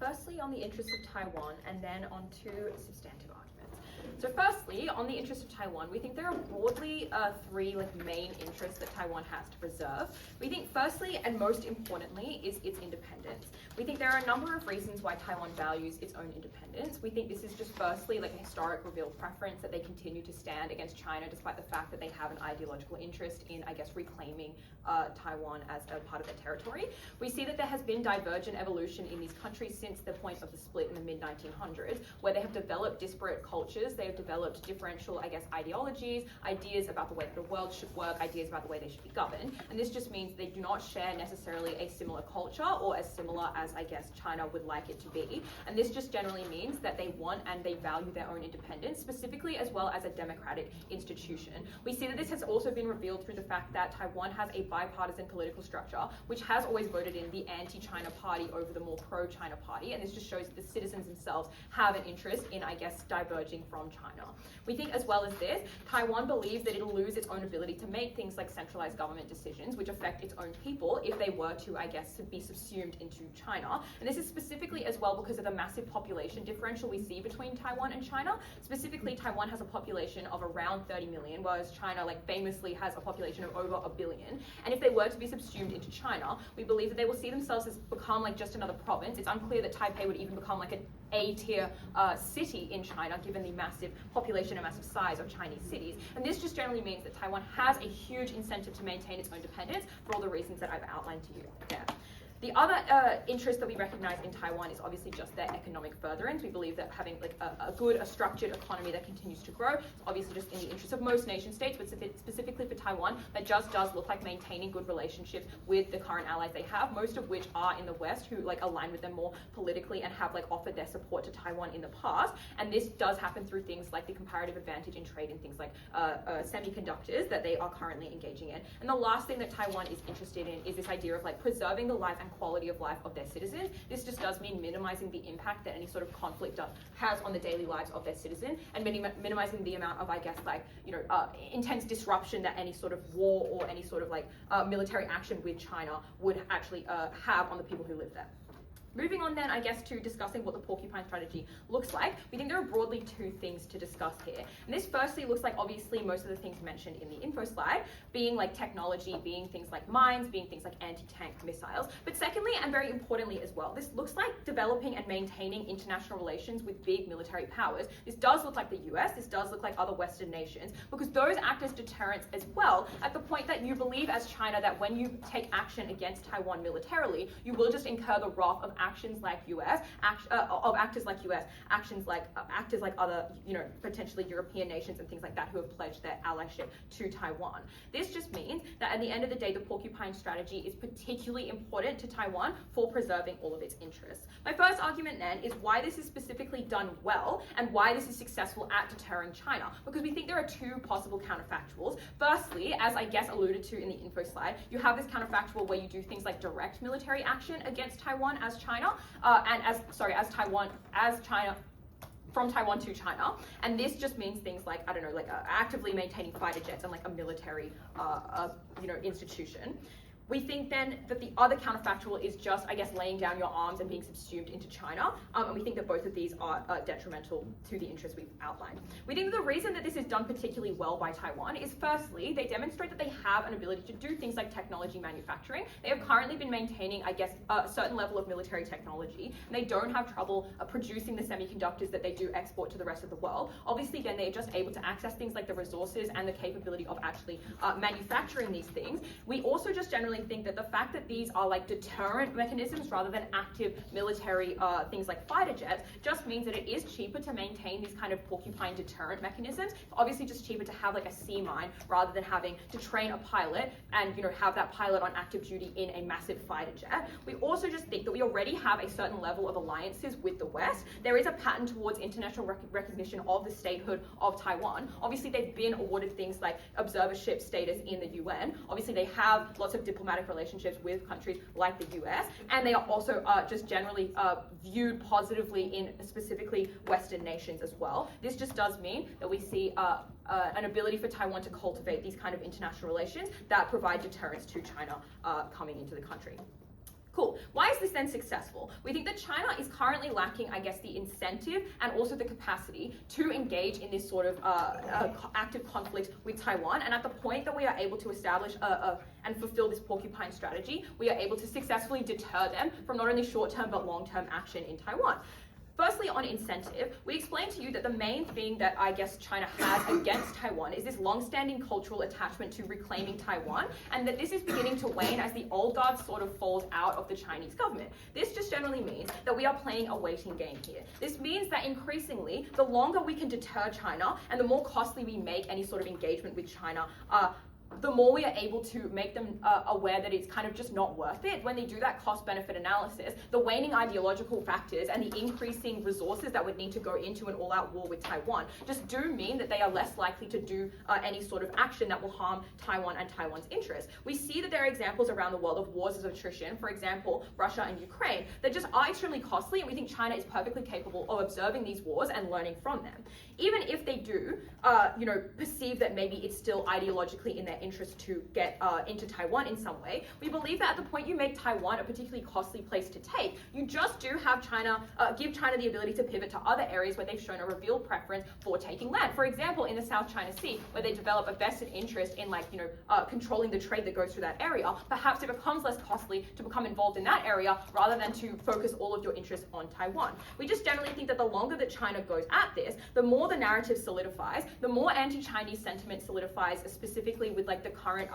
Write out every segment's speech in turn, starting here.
firstly on the interests of Taiwan and then on two substantive arguments. So firstly, on the interests of Taiwan, we think there are broadly three main interests that Taiwan has to preserve. We think firstly and most importantly is its independence. We think there are a number of reasons why Taiwan values its own independence. We think this is just firstly a historic revealed preference that they continue to stand against China despite the fact that they have an ideological interest in, reclaiming Taiwan as a part of their territory. We see that there has been divergent evolution in these countries since the point of the split in the mid-1900s, where they have developed disparate cultures, they have developed differential, ideologies, ideas about the way that the world should work, ideas about the way they should be governed, and this just means they do not share necessarily a similar culture or as similar as, China would like it to be, and this just generally means that they want and they value their own independence, specifically as well as a democratic institution. We see that this has also been revealed through the fact that Taiwan has a bipartisan political structure, which has always voted in the anti-China party over the more pro-China party, and this just shows that the citizens themselves have an interest in, diverging from China. We think as well as this, Taiwan believes that it'll lose its own ability to make things like centralized government decisions, which affect its own people if they were to, to be subsumed into China. And this is specifically as well because of the massive population differential we see between Taiwan and China. Specifically, Taiwan has a population of around 30 million, whereas China, famously has a population of over 1 billion. And if they were to be subsumed into China, we believe that they will see themselves as become just another province. It's unclear that Taipei would even become an A-tier city in China, given the massive population and massive size of Chinese cities. And this just generally means that Taiwan has a huge incentive to maintain its own independence for all the reasons that I've outlined to you there. The other interest that we recognize in Taiwan is obviously just their economic furtherance. We believe that having a structured economy that continues to grow is obviously just in the interest of most nation states, but specifically for Taiwan, that just does look like maintaining good relationships with the current allies they have, most of which are in the West, who align with them more politically and have offered their support to Taiwan in the past. And this does happen through things like the comparative advantage in trade in things like semiconductors that they are currently engaging in. And the last thing that Taiwan is interested in is this idea of preserving the life and quality of life of their citizens. This just does mean minimizing the impact that any sort of conflict has on the daily lives of their citizens, and minimizing the amount of, intense disruption that any sort of war or any sort of military action with China would actually have on the people who live there. Moving on then, to discussing what the Porcupine Strategy looks like, we think there are broadly two things to discuss here. And this firstly looks like obviously most of the things mentioned in the info slide, being technology, being things like mines, being things like anti-tank missiles. But secondly, and very importantly as well, this looks like developing and maintaining international relations with big military powers. This does look like the US, this does look like other Western nations, because those act as deterrents as well, at the point that you believe as China that when you take action against Taiwan militarily, you will just incur the wrath of actions like actors like other, potentially European nations and things like that who have pledged their allyship to Taiwan. This just means that at the end of the day, the Porcupine Strategy is particularly important to Taiwan for preserving all of its interests. My first argument then is why this is specifically done well and why this is successful at deterring China, because we think there are two possible counterfactuals. Firstly, as alluded to in the info slide, you have this counterfactual where you do things like direct military action against Taiwan as China, from Taiwan to China, and this just means things like actively maintaining fighter jets and a military institution. We think then that the other counterfactual is just, laying down your arms and being subsumed into China. And we think that both of these are detrimental to the interests we've outlined. We think that the reason that this is done particularly well by Taiwan is firstly, they demonstrate that they have an ability to do things like technology manufacturing. They have currently been maintaining, a certain level of military technology, and they don't have trouble producing the semiconductors that they do export to the rest of the world. Obviously, then they're just able to access things like the resources and the capability of actually manufacturing these things. We also just generally think that the fact that these are deterrent mechanisms rather than active military things like fighter jets just means that it is cheaper to maintain these kind of porcupine deterrent mechanisms. It's obviously just cheaper to have a sea mine rather than having to train a pilot and have that pilot on active duty in a massive fighter jet. We also just think that we already have a certain level of alliances with the West. There is a pattern towards international recognition of the statehood of Taiwan. Obviously, they've been awarded things like observership status in the UN. Obviously, they have lots of diplomatic relationships with countries like the US, and they are also just generally viewed positively in specifically Western nations as well. This just does mean that we see an ability for Taiwan to cultivate these kind of international relations that provide deterrence to China coming into the country. Cool. Why is this then successful? We think that China is currently lacking, I guess, the incentive and also the capacity to engage in this sort of active conflict with Taiwan. And at the point that we are able to establish and fulfill this Porcupine Strategy, we are able to successfully deter them from not only short-term but long-term action in Taiwan. Firstly, on incentive, we explained to you that the main thing that I guess China has against Taiwan is this long-standing cultural attachment to reclaiming Taiwan, and that this is beginning to wane as the old guard sort of falls out of the Chinese government. This just generally means that we are playing a waiting game here. This means that increasingly, the longer we can deter China and the more costly we make any sort of engagement with China, the more we are able to make them aware that it's kind of just not worth it. When they do that cost-benefit analysis, the waning ideological factors and the increasing resources that would need to go into an all-out war with Taiwan just do mean that they are less likely to do any sort of action that will harm Taiwan and Taiwan's interests. We see that there are examples around the world of wars of attrition, for example, Russia and Ukraine, that just are extremely costly, and we think China is perfectly capable of observing these wars and learning from them. Even if they do, perceive that maybe it's still ideologically in their interest to get into Taiwan in some way, we believe that at the point you make Taiwan a particularly costly place to take, you just do have China, give China the ability to pivot to other areas where they've shown a revealed preference for taking land. For example, in the South China Sea, where they develop a vested interest in controlling the trade that goes through that area, perhaps it becomes less costly to become involved in that area rather than to focus all of your interest on Taiwan. We just generally think that the longer that China goes at this, the more the narrative solidifies, the more anti-Chinese sentiment solidifies, specifically with the current,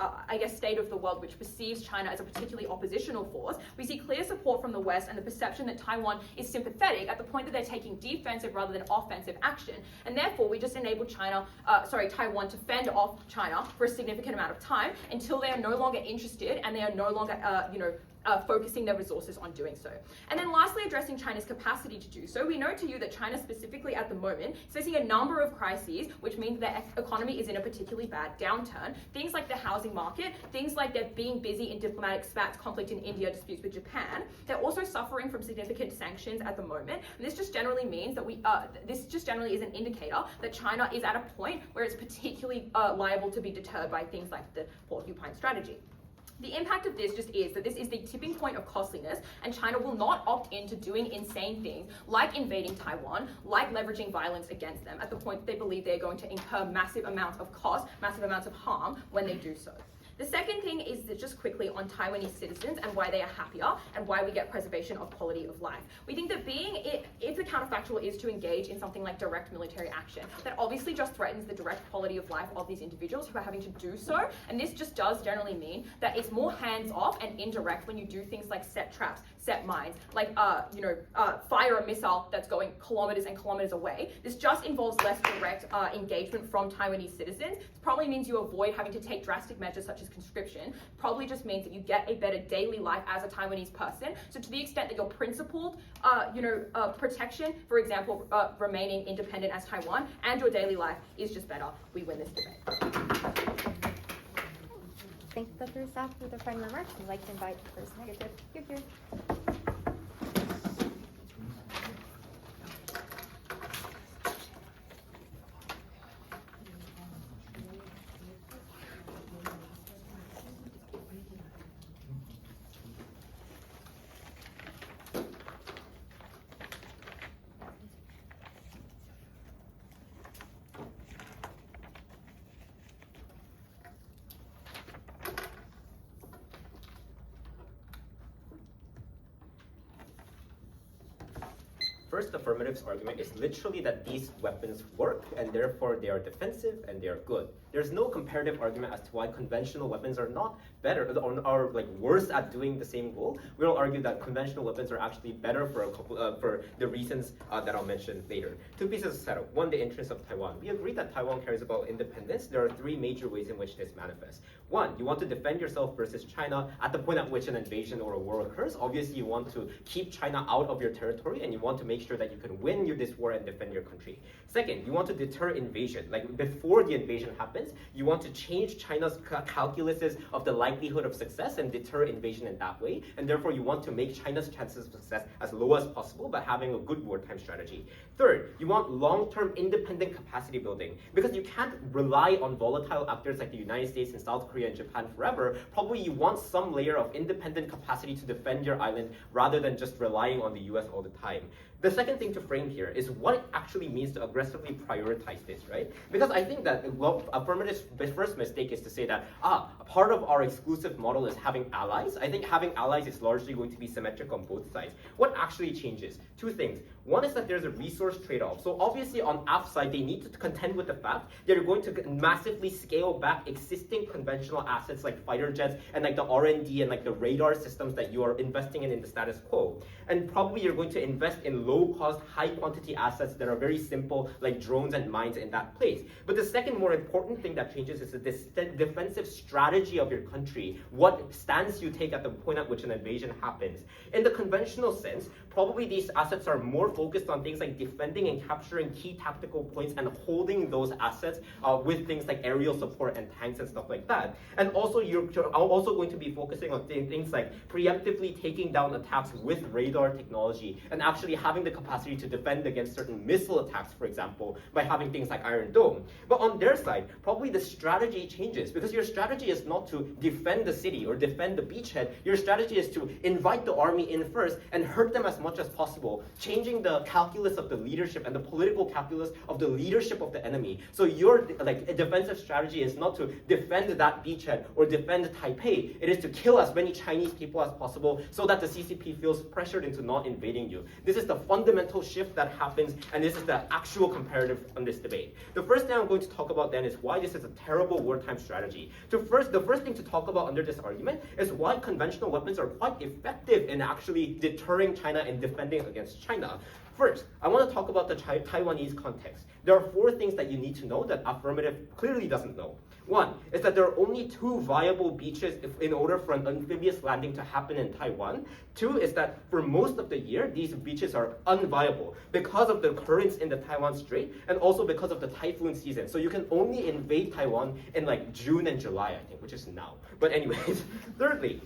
state of the world, which perceives China as a particularly oppositional force. We see clear support from the West and the perception that Taiwan is sympathetic at the point that they're taking defensive rather than offensive action. And therefore, we just enable Taiwan to fend off China for a significant amount of time until they are no longer interested and they are no longer, focusing their resources on doing so. And then lastly, addressing China's capacity to do so, we know to you that China specifically at the moment is facing a number of crises, which means their economy is in a particularly bad downturn. Things like the housing market, things like they're being busy in diplomatic spats, conflict in India, disputes with Japan. They're also suffering from significant sanctions at the moment. And this just generally means that this just generally is an indicator that China is at a point where it's particularly liable to be deterred by things like the Porcupine Strategy. The impact of this just is that this is the tipping point of costliness, and China will not opt into doing insane things like invading Taiwan, like leveraging violence against them at the point that they believe they're going to incur massive amounts of cost, massive amounts of harm when they do so. The second thing is that just quickly on Taiwanese citizens and why they are happier and why we get preservation of quality of life. We think that if the counterfactual is to engage in something like direct military action, that obviously just threatens the direct quality of life of these individuals who are having to do so. And this just does generally mean that it's more hands-off and indirect when you do things like set traps, set mines, fire a missile that's going kilometers and kilometers away. This just involves less direct engagement from Taiwanese citizens. It probably means you avoid having to take drastic measures such as conscription. Probably just means that you get a better daily life as a Taiwanese person. So to the extent that your principled, protection, for example, remaining independent as Taiwan, and your daily life is just better, we win this debate. Thank the first staff for the final remarks. I'd like to invite the first negative. Here. First, Affirmative's argument is literally that these weapons work, and therefore they are defensive and they are good. There's no comparative argument as to why conventional weapons are not better or are worse at doing the same goal. We'll argue that conventional weapons are actually better for the reasons that I'll mention later. Two pieces of setup. One, the interest of Taiwan. We agree that Taiwan cares about independence. There are three major ways in which this manifests. One, you want to defend yourself versus China at the point at which an invasion or a war occurs. Obviously, you want to keep China out of your territory, and you want to make sure that you can win this war and defend your country. Second, you want to deter invasion. Like before the invasion happens, you want to change China's calculuses of the likelihood of success and deter invasion in that way. And therefore, you want to make China's chances of success as low as possible by having a good wartime strategy. Third, you want long-term independent capacity building, because you can't rely on volatile actors like the United States and South Korea and Japan forever. Probably you want some layer of independent capacity to defend your island rather than just relying on the US all the time. The second thing to frame here is what it actually means to aggressively prioritize this, right? Because I think that Affirmative's first mistake is to say that, part of our exclusive model is having allies. I think having allies is largely going to be symmetric on both sides. What actually changes? Two things. One is that there's a resource trade-off. So obviously on AF side, they need to contend with the fact that you're going to massively scale back existing conventional assets like fighter jets and like the R&D and like the radar systems that you are investing in the status quo. And probably you're going to invest in low-cost, high-quantity assets that are very simple, like drones and mines in that place. But the second more important thing that changes is the defensive strategy of your country, what stance you take at the point at which an invasion happens. In the conventional sense, probably these assets are more focused on things like defending and capturing key tactical points and holding those assets with things like aerial support and tanks and stuff like that. And also you're also going to be focusing on things like preemptively taking down attacks with radar technology and actually having the capacity to defend against certain missile attacks, for example, by having things like Iron Dome. But on their side, probably the strategy changes, because your strategy is not to defend the city or defend the beachhead. Your strategy is to invite the army in first and hurt them as much as possible, changing the calculus of the leadership and the political calculus of the leadership of the enemy. So your defensive strategy is not to defend that beachhead or defend Taipei. It is to kill as many Chinese people as possible so that the CCP feels pressured into not invading you. This is the fundamental shift that happens, and this is the actual comparative on this debate. The first thing I'm going to talk about then is why this is a terrible wartime strategy. The first thing to talk about under this argument is why conventional weapons are quite effective in actually deterring China and defending against China. First, I want to talk about the Taiwanese context. There are 4 things that you need to know that Affirmative clearly doesn't know. One is that there are only 2 viable beaches in order for an amphibious landing to happen in Taiwan. 2 is that for most of the year, these beaches are unviable because of the currents in the Taiwan Strait and also because of the typhoon season. So you can only invade Taiwan in like June and July, I think, which is now. But anyways, thirdly,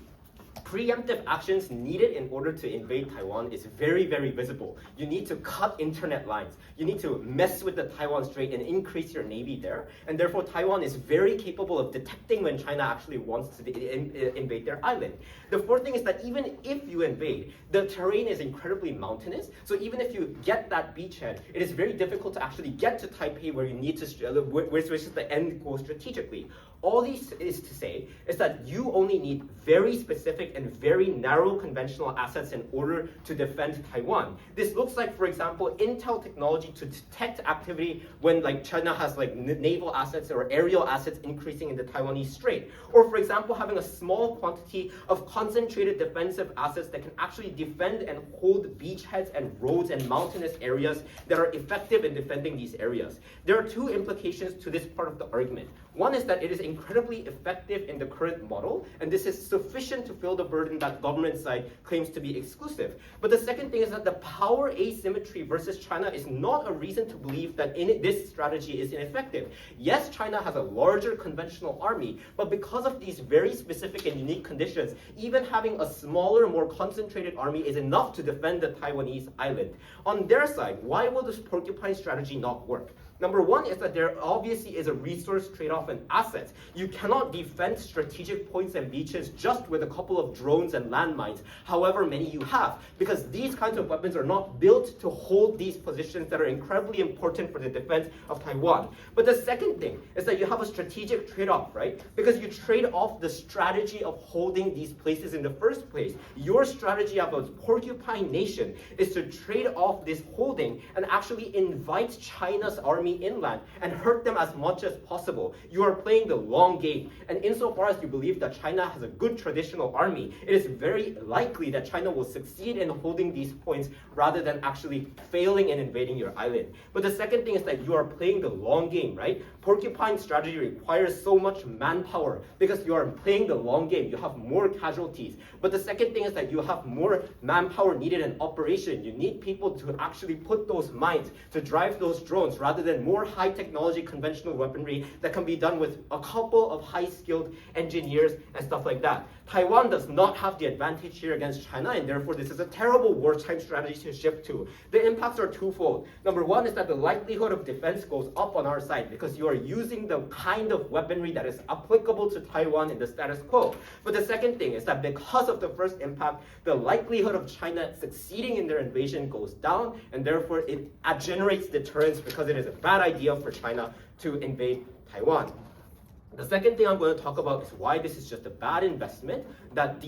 preemptive actions needed in order to invade Taiwan is very, very visible. You need to cut internet lines. You need to mess with the Taiwan Strait and increase your navy there. And therefore, Taiwan is very capable of detecting when China actually wants to invade their island. The fourth thing is that even if you invade, the terrain is incredibly mountainous. So even if you get that beachhead, it is very difficult to actually get to Taipei where you need to, which is the end goal strategically. All this is to say is that you only need very specific and very narrow conventional assets in order to defend Taiwan. This looks like, for example, intel technology to detect activity when like China has like naval assets or aerial assets increasing in the Taiwanese Strait. Or for example, having a small quantity of concentrated defensive assets that can actually defend and hold beachheads and roads and mountainous areas that are effective in defending these areas. There are 2 implications to this part of the argument. One is that it is incredibly effective in the current model, and this is sufficient to fill the burden that government side claims to be exclusive. But the second thing is that the power asymmetry versus China is not a reason to believe that this strategy is ineffective. Yes, China has a larger conventional army, but because of these very specific and unique conditions, even having a smaller, more concentrated army is enough to defend the Taiwanese island. On their side, why will this Porcupine strategy not work? Number 1 is that there obviously is a resource trade-off in assets. You cannot defend strategic points and beaches just with a couple of drones and landmines, however many you have, because these kinds of weapons are not built to hold these positions that are incredibly important for the defense of Taiwan. But the second thing is that you have a strategic trade-off, right? Because you trade off the strategy of holding these places in the first place. Your strategy about Porcupine Nation is to trade off this holding and actually invite China's army enemy inland and hurt them as much as possible. You are playing the long game. And insofar as you believe that China has a good traditional army, it is very likely that China will succeed in holding these points rather than actually failing in invading your island. But the second thing is that you are playing the long game, right? Porcupine strategy requires so much manpower because you are playing the long game. You have more casualties. But the second thing is that you have more manpower needed in operation. You need people to actually put those mines, to drive those drones, rather than more high technology conventional weaponry that can be done with a couple of high skilled engineers and stuff like that. Taiwan does not have the advantage here against China, and therefore this is a terrible wartime strategy to shift to. The impacts are twofold. Number one is that the likelihood of defense goes up on our side because you are using the kind of weaponry that is applicable to Taiwan in the status quo. But the second thing is that because of the first impact, the likelihood of China succeeding in their invasion goes down, and therefore it generates deterrence because it is a bad idea for China to invade Taiwan. The second thing I'm going to talk about is why this is just a bad investment that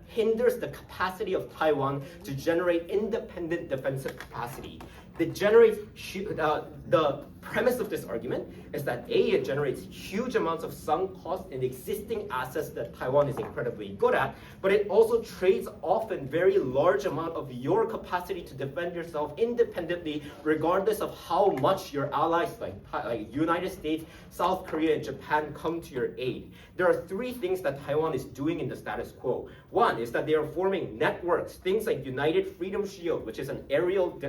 hinders the capacity of Taiwan to generate independent defensive capacity. That generates the premise of this argument is that it generates huge amounts of sunk cost in existing assets that Taiwan is incredibly good at, but it also trades off a very large amount of your capacity to defend yourself independently, regardless of how much your allies like United States, South Korea, and Japan come to your aid. There are three things that Taiwan is doing in the status quo. One is that they are forming networks, things like United Freedom Shield, which is an aerial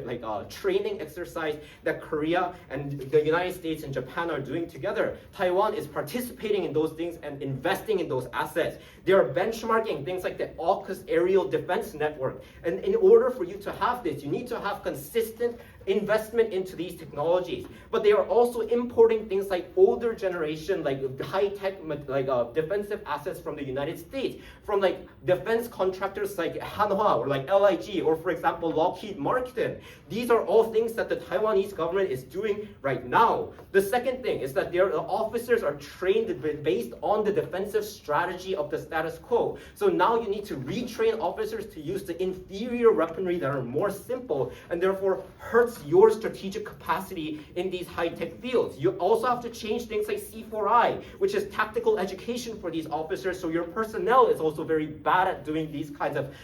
training exercise that Korea and the United States and Japan are doing together. Taiwan is participating in those things and investing in those assets. They are benchmarking things like the AUKUS aerial defense network. And in order for you to have this, you need to have consistent investment into these technologies. But they are also importing things like older generation, like high-tech, defensive assets from the United States, from like defense contractors like Hanwha or like LIG, or for example, Lockheed Martin. These are all things that the Taiwanese government is doing right now. The second thing is that their officers are trained based on the defensive strategy of the status quo. So now you need to retrain officers to use the inferior weaponry that are more simple and therefore hurts your strategic capacity in these high-tech fields. You also have to change things like C4I, which is tactical education for these officers, so your personnel is also very bad at doing these kinds of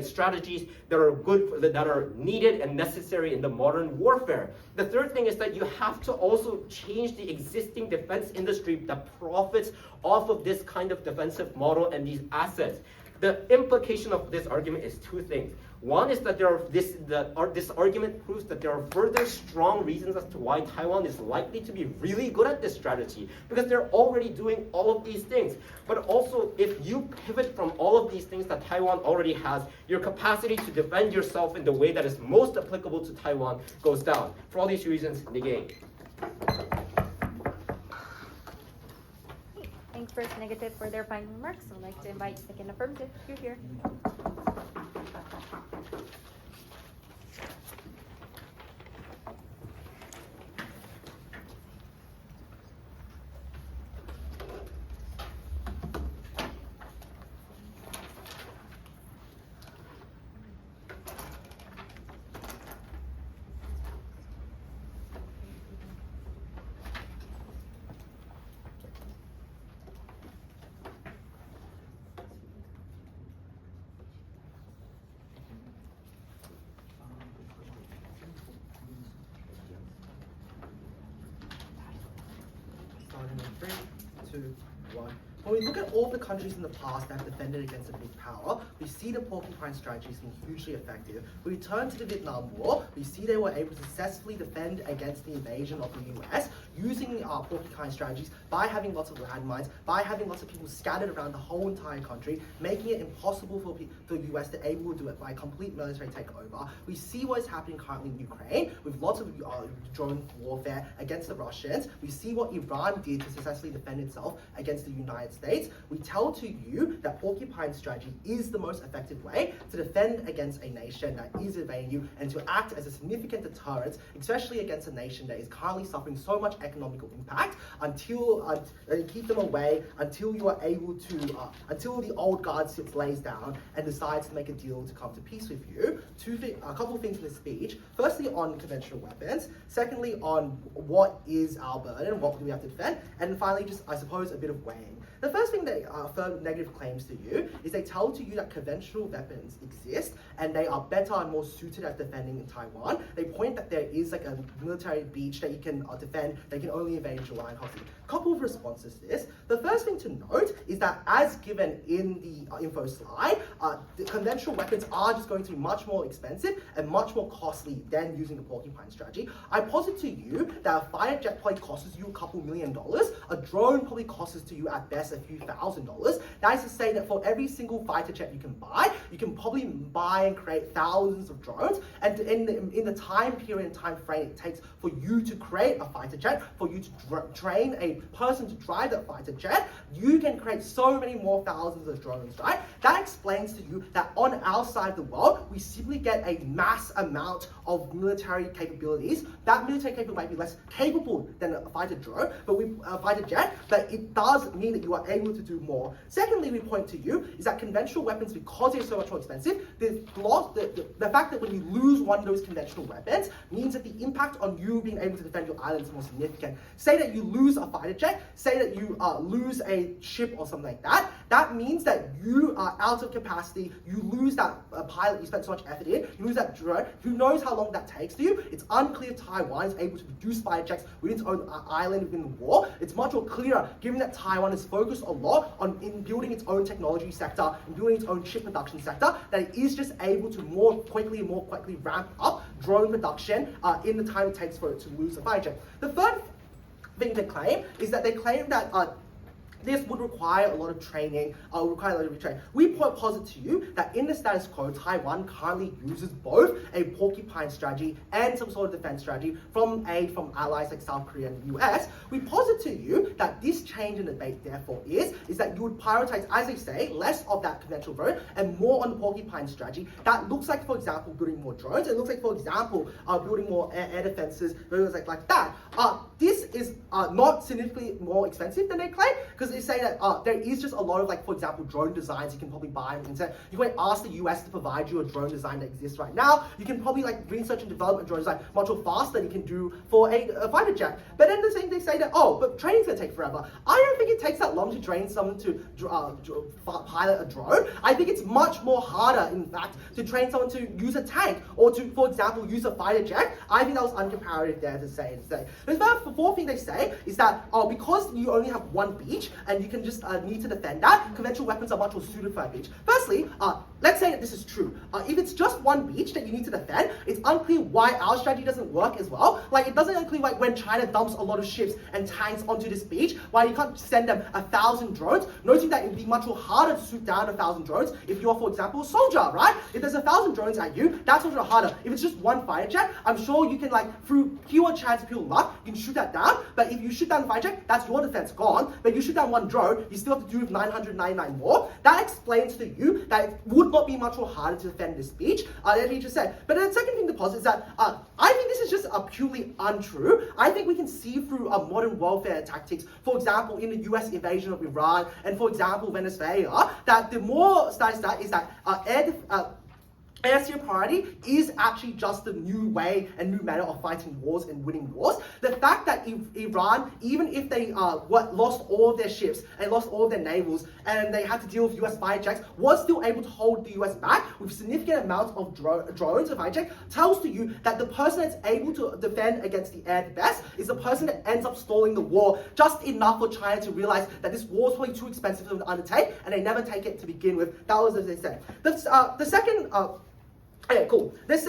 strategies that are good, that are needed and necessary in the modern warfare. The third thing is that you have to also change the existing defense industry that profits off of this kind of defensive model and these assets. The implication of this argument is two things. One is that this argument proves that there are further strong reasons as to why Taiwan is likely to be really good at this strategy, because they're already doing all of these things. But also, if you pivot from all of these things that Taiwan already has, your capacity to defend yourself in the way that is most applicable to Taiwan goes down. For all these reasons, negate. Thanks first negative for their final remarks. I'd like to invite second affirmative. You're here. Starting in 3, 2, 1. When we look at all the countries in the past that have defended against a big power, we see the Porcupine Strategy has been hugely effective. When we turn to the Vietnam War, we see they were able to successfully defend against the invasion of the US using Porcupine strategies by having lots of landmines, by having lots of people scattered around the whole entire country, making it impossible for the US to able to do it by a complete military takeover. We see what is happening currently in Ukraine with lots of drone warfare against the Russians. We see what Iran did to successfully defend itself against the United States, we tell to you that Porcupine Strategy is the most effective way to defend against a nation that is invading you and to act as a significant deterrent, especially against a nation that is currently suffering so much economical impact until keep them away until you are able to, until the old guard lays down and decides to make a deal to come to peace with you. A couple of things in the speech. Firstly, on conventional weapons. Secondly, on what is our burden, what do we have to defend, and finally, just I suppose a bit of weighing. The first thing they affirm negative claims to you is they tell to you that conventional weapons exist and they are better and more suited at defending in Taiwan. They point that there is like a military beach that you can defend, they can only invade July and Hoxie. Couple of responses to this. The first thing to note is that as given in the info slide, the conventional weapons are just going to be much more expensive and much more costly than using the Porcupine Strategy. I posit to you that a fighter jet probably costs you a couple $1 million. A drone probably costs to you at best a few $1,000s. That is to say that for every single fighter jet you can probably buy and create thousands of drones. And in the time period and time frame it takes for you to create a fighter jet, for you to train a person to drive that fighter jet, you can create so many more thousands of drones, right? That explains to you that on our side of the world, we simply get a mass amount of military capabilities. That military capability might be less capable than a fighter drone, but a fighter jet, but it does mean that you are able to do more. Secondly, we point to you is that conventional weapons, because they're so much more expensive, the fact that when you lose one of those conventional weapons means that the impact on you being able to defend your island is more significant. Say that you lose a fighter jet, say that you lose a ship or something like that, that means that you are out of capacity, you lose that pilot you spent so much effort in, you lose that drone, who knows how long that takes to you. It's unclear Taiwan is able to produce fighter jets within its own island within the war. It's much more clearer given that Taiwan is focused a lot in building its own technology sector, and building its own ship production sector, that it is just able to more quickly ramp up drone production in the time it takes for it to lose a fighter jet. The third thing they claim is that they claim that this would require a lot of training, We posit to you that in the status quo, Taiwan currently uses both a Porcupine Strategy and some sort of defense strategy from aid from allies like South Korea and the US. We posit to you that this change in debate therefore is that you would prioritize, as they say, less of that conventional vote and more on the Porcupine Strategy. That looks like, for example, building more drones. It looks like, for example, building more air defenses, things like that. This is not significantly more expensive than they claim, because they say that there is just a lot of, like, for example, drone designs you can probably buy on the internet. You can ask the US to provide you a drone design that exists right now. You can probably research and develop a drone design much more faster than you can do for a fighter jet. But then they say that, but training's gonna take forever. I don't think it takes that long to train someone to pilot a drone. I think it's much more harder, in fact, to train someone to use a tank or to, for example, use a fighter jet. I think that was uncomparative there to say. The fourth thing they say is that, because you only have one beach and you can just need to defend that, conventional weapons are much more suited for that beach. Firstly, let's say that this is true. If it's just one beach that you need to defend, it's unclear why our strategy doesn't work as well. Like, it doesn't unclear like when China dumps a lot of ships and tanks onto this beach, why you can't send them 1,000 drones, noting that it'd be much more harder to shoot down 1,000 drones if you're, for example, a soldier, right? If there's 1,000 drones at you, that's much more harder. If it's just one fighter jet, I'm sure you can, through pure chance, pure luck, you can shoot that down. But if you shoot down the fighter jet, that's your defense gone. But if you shoot down one drone, you still have to do with 999 more. That explains to you that it would not be much more harder to defend this beach, as he just said. But the second thing to posit is that I think this is just purely untrue. I think we can see through modern warfare tactics, for example, in the US invasion of Iran, and for example, Venezuela, that the more studies that is that air superiority is actually just the new way and new manner of fighting wars and winning wars. The fact that Iran, even if they lost all of their ships and lost all of their navals and they had to deal with US fighter jets, was still able to hold the US back with significant amounts of drones and fighter jets, tells to you that the person that's able to defend against the air the best is the person that ends up stalling the war just enough for China to realize that this war is probably too expensive for them to undertake, and they never take it to begin with. That was as they said. The second Okay, cool. This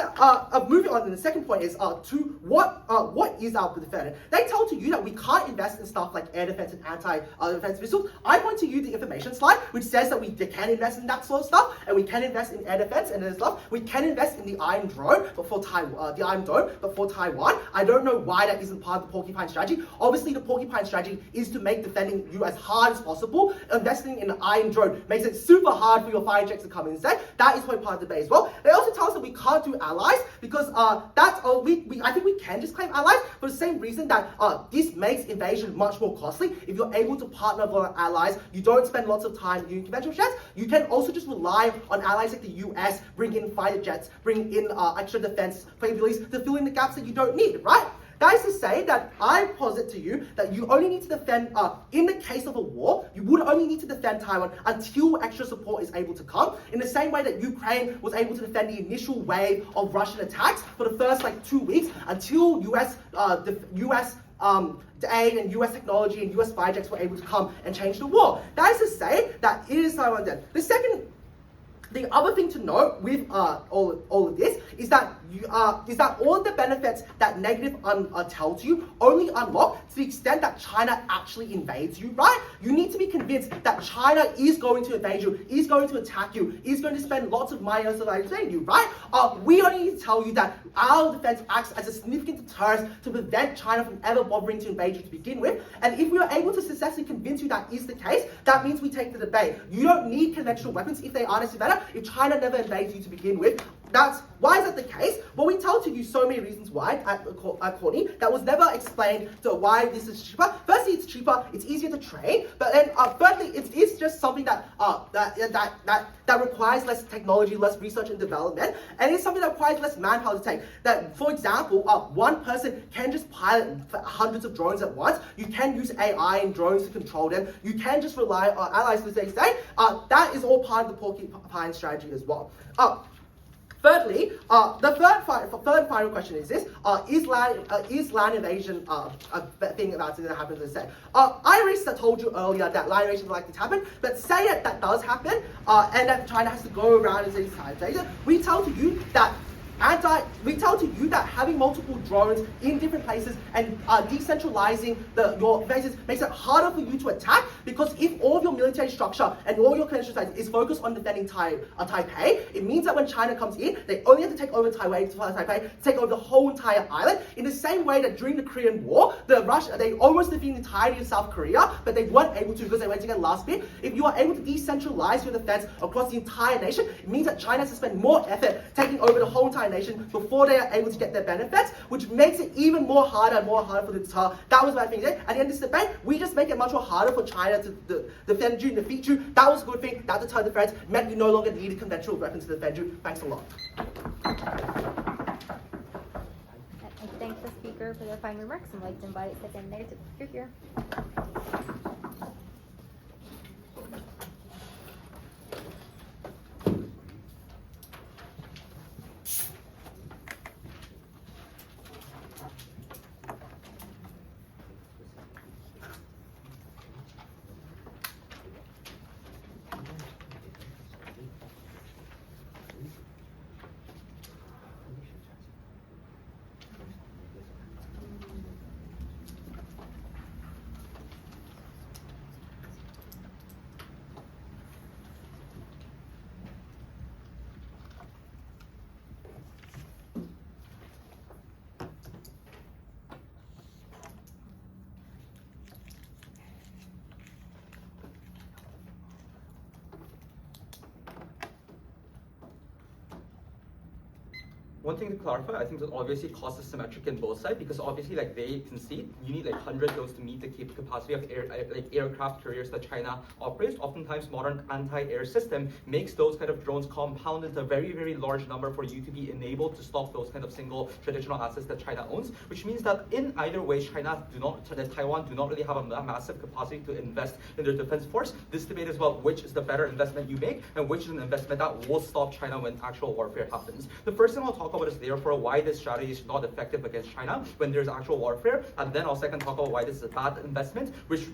moving on. And the second point is to what is our defense? They tell to you that we can't invest in stuff like air defense and anti-defense missiles. I point to you the information slide, which says that we can invest in that sort of stuff, and we can invest in air defense and stuff. We can invest in the Iron Drone, but for Taiwan, I don't know why that isn't part of the Porcupine Strategy. Obviously, the Porcupine Strategy is to make defending you as hard as possible. Investing in the Iron Drone makes it super hard for your fighter jets to come in instead. That is part of the debate as well. They also tell us that we can't do allies because I think we can just claim allies for the same reason that this makes invasion much more costly. If you're able to partner with allies, you don't spend lots of time using conventional jets. You can also just rely on allies like the US, bring in fighter jets, bring in extra defense capabilities to fill in the gaps that you don't need, right? That is to say that I posit to you that you only need to defend, in the case of a war, you would only need to defend Taiwan until extra support is able to come. In the same way that Ukraine was able to defend the initial wave of Russian attacks for the first 2 weeks until US aid and US technology and US fighter jets were able to come and change the war. That is to say that it is Taiwan dead. The other thing to note with all of this is that all of the benefits that negative tell to you only unlock to the extent that China actually invades you, right? You need to be convinced that China is going to invade you, is going to attack you, is going to spend lots of money on invading you, right? We only need to tell you that our defense acts as a significant deterrent to prevent China from ever bothering to invade you to begin with. And if we are able to successfully convince you that is the case, that means we take the debate. You don't need conventional weapons if they are necessary better. If China never invades you to begin with, why is that the case? Well, we tell to you so many reasons why at Courtney that was never explained to why this is cheaper. Firstly, it's cheaper, it's easier to train, but then thirdly, it's just something that requires less technology, less research and development, and it's something that requires less manpower to take. That, for example, one person can just pilot hundreds of drones at once. You can use AI and drones to control them. You can just rely on allies to say, that is all part of the Porcupine Strategy as well. Thirdly, the third and final question is this: is land invasion a thing that's going to happen? As I said, I already told you earlier that land invasion is likely to happen. But say that does happen, and that China has to go around and say this time. We tell to you that. We tell to you that having multiple drones in different places and decentralizing your bases makes it harder for you to attack, because if all of your military structure and all your conventional strategy is focused on defending Taipei, it means that when China comes in, they only have to take over Taipei, take over the whole entire island. In the same way that during the Korean War, they almost defeated the entirety of South Korea, but they weren't able to because they went to get last bit. If you are able to decentralize your defense across the entire nation, it means that China has to spend more effort taking over the whole entire nation before they are able to get their benefits, which makes it even more harder for the deter. That was my thing. At the end of this debate, we just make it much more harder for China to defend you and defeat you. That was a good thing. That deterred the threats. Meant you no longer needed conventional weapons to defend you. Thanks a lot. I thank the speaker for their fine remarks and like to invite second negative. You're here. One thing to clarify, I think that obviously cost is symmetric in both sides, because obviously they concede you need 100 of those to meet the capacity of aircraft carriers that China operates. Oftentimes modern anti-air system makes those kind of drones compound into a very, very large number for you to be enabled to stop those kind of single traditional assets that China owns, which means that in either way Taiwan do not really have a massive capacity to invest in their defense force. This debate is about which is the better investment you make and which is an investment that will stop China when actual warfare happens. The first thing I'll talk about is therefore why this strategy is not effective against China when there's actual warfare, and then I'll second talk about why this is a bad investment, which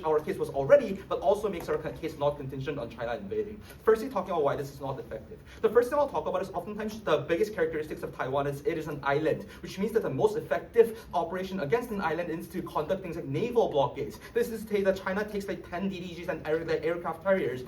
our case was already, but also makes our case not contingent on China invading. Firstly, talking about why this is not effective. The first thing I'll talk about is oftentimes the biggest characteristics of Taiwan is it is an island, which means that the most effective operation against an island is to conduct things like naval blockades. This is to say that China takes like 10 DDGs and aircraft carriers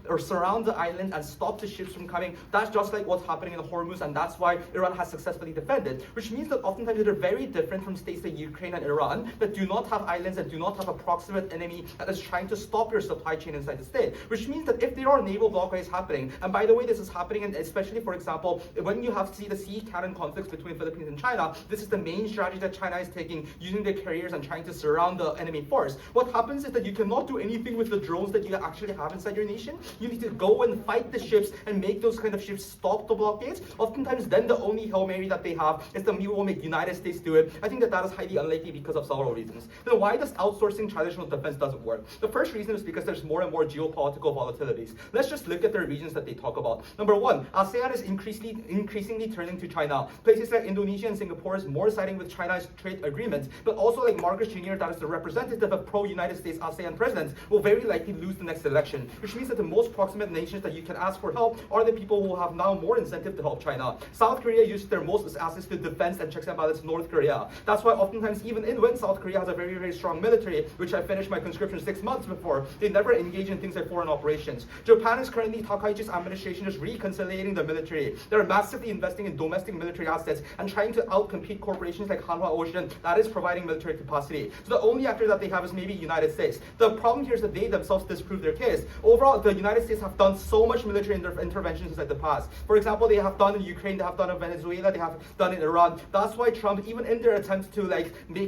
or surround the island and stop the ships from coming. That's just like what's happening in the Hormuz, and that's why Iran has successfully defended, which means that oftentimes they're very different from states like Ukraine and Iran that do not have islands and do not have a proximate enemy that is trying to stop your supply chain inside the state, which means that if there are naval blockades happening, and by the way, this is happening, and especially, for example, when you have see the sea cannon conflicts between Philippines and China, this is the main strategy that China is taking, using their carriers and trying to surround the enemy force. What happens is that you cannot do anything with the drones that you actually have inside your nation. You need to go and fight the ships and make those kind of ships stop the blockades. Oftentimes, then the only Hail Mary that they have is that we will make United States do it. I think that is highly unlikely because of several reasons. Then why does outsourcing traditional defense doesn't work? The first reason is because there's more and more geopolitical volatilities. Let's just look at the regions that they talk about. Number one, ASEAN is increasingly turning to China. Places like Indonesia and Singapore is more siding with China's trade agreements, but also like Marcos Jr., that is the representative of pro-United States ASEAN presidents, will very likely lose the next election, which means that the most proximate nations that you can ask for help are the people who have now more incentive to help China. South Korea used their most assets to defense and checks and balance North Korea. That's why oftentimes, even when South Korea has a very, very strong military, which I finished my conscription 6 months before, they never engage in things like foreign operations. Japan is currently, Takaichi's administration is reconciliating the military. They're massively investing in domestic military assets and trying to outcompete corporations like Hanwha Ocean that is providing military capacity. So the only actor that they have is maybe United States. The problem here is that they themselves disprove their case. Overall, the United States have done so much military interventions inside the past. For example, they have done in Ukraine, they have done in Venezuela, they have done in Iran. That's why Trump, even in their attempts to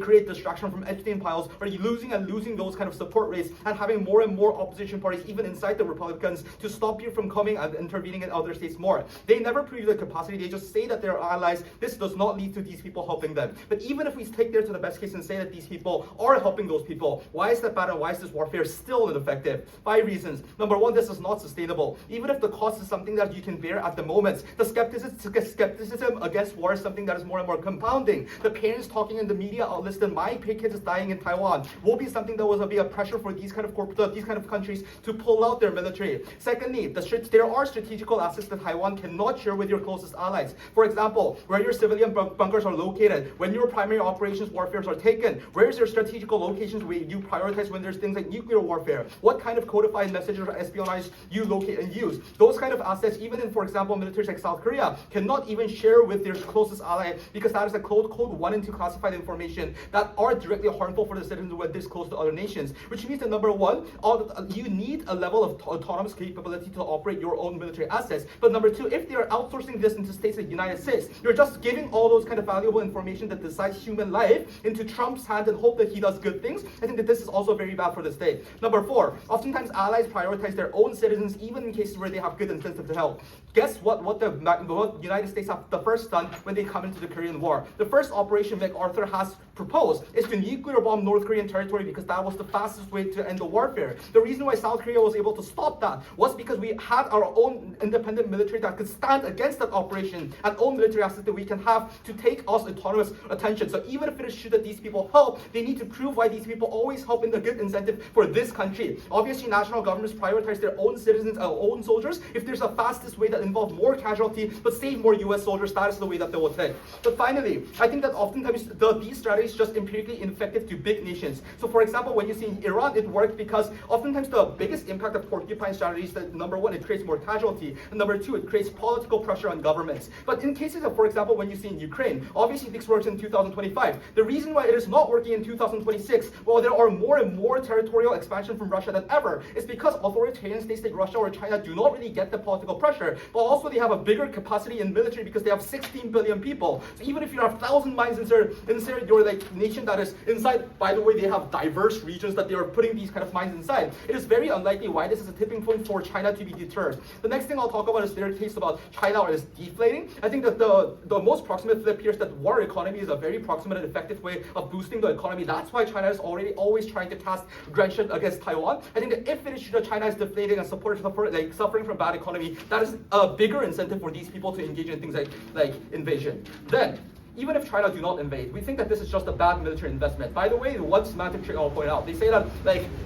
create distraction from Epstein files, are losing those kind of support rates and having more and more opposition parties, even inside the Republicans, to stop you from coming and intervening in other states more. They never prove the capacity. They just say that they're allies. This does not lead to these people helping them. But even if we take there to the best case and say that these people are helping those people, why is that bad and why is this warfare still ineffective? 5 reasons. Number one, this is not sustainable. Even if the cost is something that you can bear at the moment, the skepticism against war is something that is more and more compounding. The parents talking in the media outlets that my kid is dying in Taiwan will be something that will be a pressure for these kind of countries to pull out their military. Secondly, there are strategical assets that Taiwan cannot share with your closest allies. For example, where your civilian bunkers are located, when your primary operations warfares are taken, where's your strategical locations where you prioritize when there's things like nuclear warfare? What kind of codified messages or espionage you locate and use? Those kind of assets, even in, for example, militaries like South Korea, cannot even share with their closest ally because that is a code 1 and 2 classified information that are directly harmful for the citizens who are this close to other nations. Which means that number one, you need a level of autonomous capability to operate your own military assets. But number two, if they are outsourcing this into states like the United States, you're just giving all those kind of valuable information that decides human life into Trump's hand and hope that he does good things. I think that this is also very bad for the state. Number 4, oftentimes allies prioritize their own citizens even in cases where they have good incentive to help. Guess what the United States have the first done when they come into the Korean War? The first operation MacArthur has proposed is to nuclear bomb North Korean territory because that was the fastest way to end the warfare. The reason why South Korea was able to stop that was because we had our own independent military that could stand against that operation and own military assets that we can have to take us autonomous attention. So even if it is true that these people help, they need to prove why these people always help in the good incentive for this country. Obviously, national governments prioritize their own citizens, own soldiers. If there's a fastest way that involves more casualty but save more US soldiers, that is the way that they will take. But finally, I think that oftentimes these strategies just empirically ineffective to big nations. So for example, when you see in Iran, it worked because oftentimes the biggest impact of Porcupine Strategy is that number 1, it creates more casualty, and number 2, it creates political pressure on governments. But in cases of, for example, when you see in Ukraine, obviously this works in 2025. The reason why it is not working in 2026, while there are more and more territorial expansion from Russia than ever, is because authoritarian states like Russia or China do not really get the political pressure, but also they have a bigger capacity in military because they have 16 billion people. So even if you have 1,000 mines inside your nation that is inside, by the way, they have diverse regions that they are putting these kind of mines inside. It is very unlikely why this is a tipping point for China to be deterred. The next thing I'll talk about is their case about China is deflating. I think that the most proximate flip here is that war economy is a very proximate and effective way of boosting the economy. That's why China is always trying to cast aggression against Taiwan. I think that if it is true that China is deflating and suffering from bad economy, that is a bigger incentive for these people to engage in in things like invasion. Then, even if China do not invade, we think that this is just a bad military investment. By the way, one semantic trick I'll point out, they say that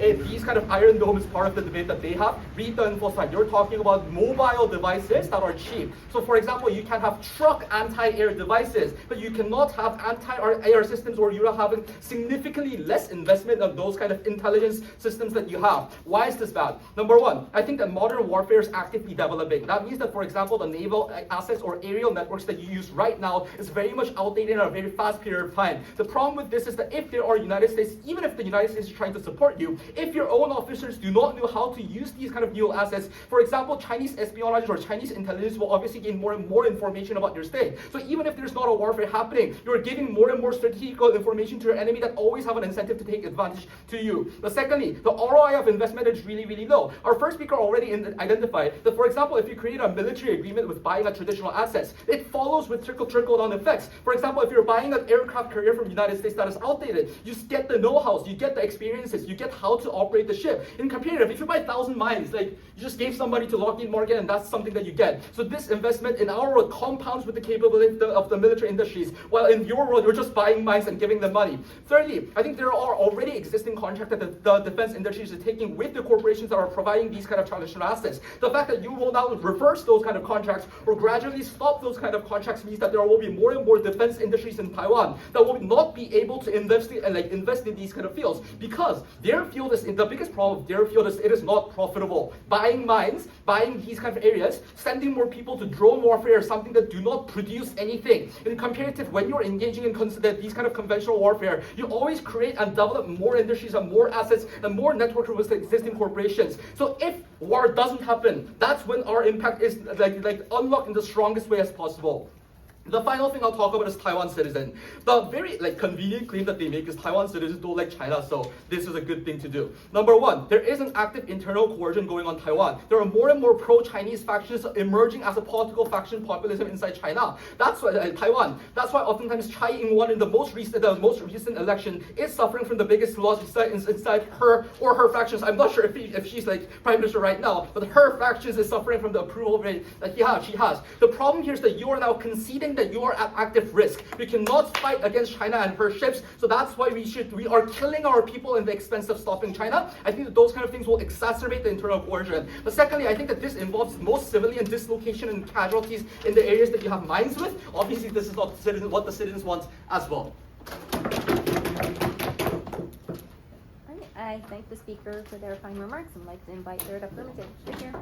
if these kind of Iron Dome is part of the debate that they have, read the info slide. You're talking about mobile devices that are cheap. So for example, you can have truck anti-air devices, but you cannot have anti-air systems, or you're having significantly less investment of those kind of intelligence systems that you have. Why is this bad? Number one, I think that modern warfare is actively developing. That means that, for example, the naval assets or aerial networks that you use right now is very much outdated in a very fast period of time. The problem with this is that if there are United States, even if the United States is trying to support you, if your own officers do not know how to use these kind of new assets, for example, Chinese espionage or Chinese intelligence will obviously gain more and more information about your state. So even if there's not a warfare happening, you're giving more and more strategical information to your enemy that always have an incentive to take advantage to you. But secondly, the ROI of investment is really, really low. Our first speaker already identified that, for example, if you create a military agreement with buying a traditional assets, it follows with trickle-down effects. For example, if you're buying an aircraft carrier from the United States that is outdated, you get the know-hows, you get the experiences, you get how to operate the ship. In comparative, if you buy 1,000 mines, like you just gave somebody to Lockheed Martin and that's something that you get. So this investment in our world compounds with the capability of the military industries, while in your world, you're just buying mines and giving them money. Thirdly, I think there are already existing contracts that the defense industries is taking with the corporations that are providing these kind of traditional assets. The fact that you will now reverse those kind of contracts or gradually stop those kind of contracts means that there will be more and more defense industries in Taiwan that will not be able to invest in these kind of fields, because their field is, the biggest problem of their field is it is not profitable. Buying mines, buying these kind of areas, sending more people to drone warfare is something that do not produce anything. In comparative, when you're engaging in these kind of conventional warfare, you always create and develop more industries and more assets and more network with existing corporations. So if war doesn't happen, that's when our impact is unlocked in the strongest way as possible. The final thing I'll talk about is Taiwan citizen. The very convenient claim that they make is Taiwan citizens don't like China, so this is a good thing to do. Number one, there is an active internal coercion going on Taiwan. There are more and more pro-Chinese factions emerging as a political faction populism inside China. That's why Taiwan. That's why oftentimes Tsai Ing-wen in the most recent election is suffering from the biggest loss inside her or her factions. I'm not sure if she's prime minister right now, but her factions is suffering from the approval rate that she has. The problem here is that you are now conceding that you are at active risk. We cannot fight against China and her ships, so that's why we are killing our people in the expense of stopping China. I think that those kind of things will exacerbate the internal coercion. But secondly, I think that this involves most civilian dislocation and casualties in the areas that you have mines with. Obviously, this is not what the citizens want as well. I thank the speaker for their kind remarks and like to invite third affirmative. Right here.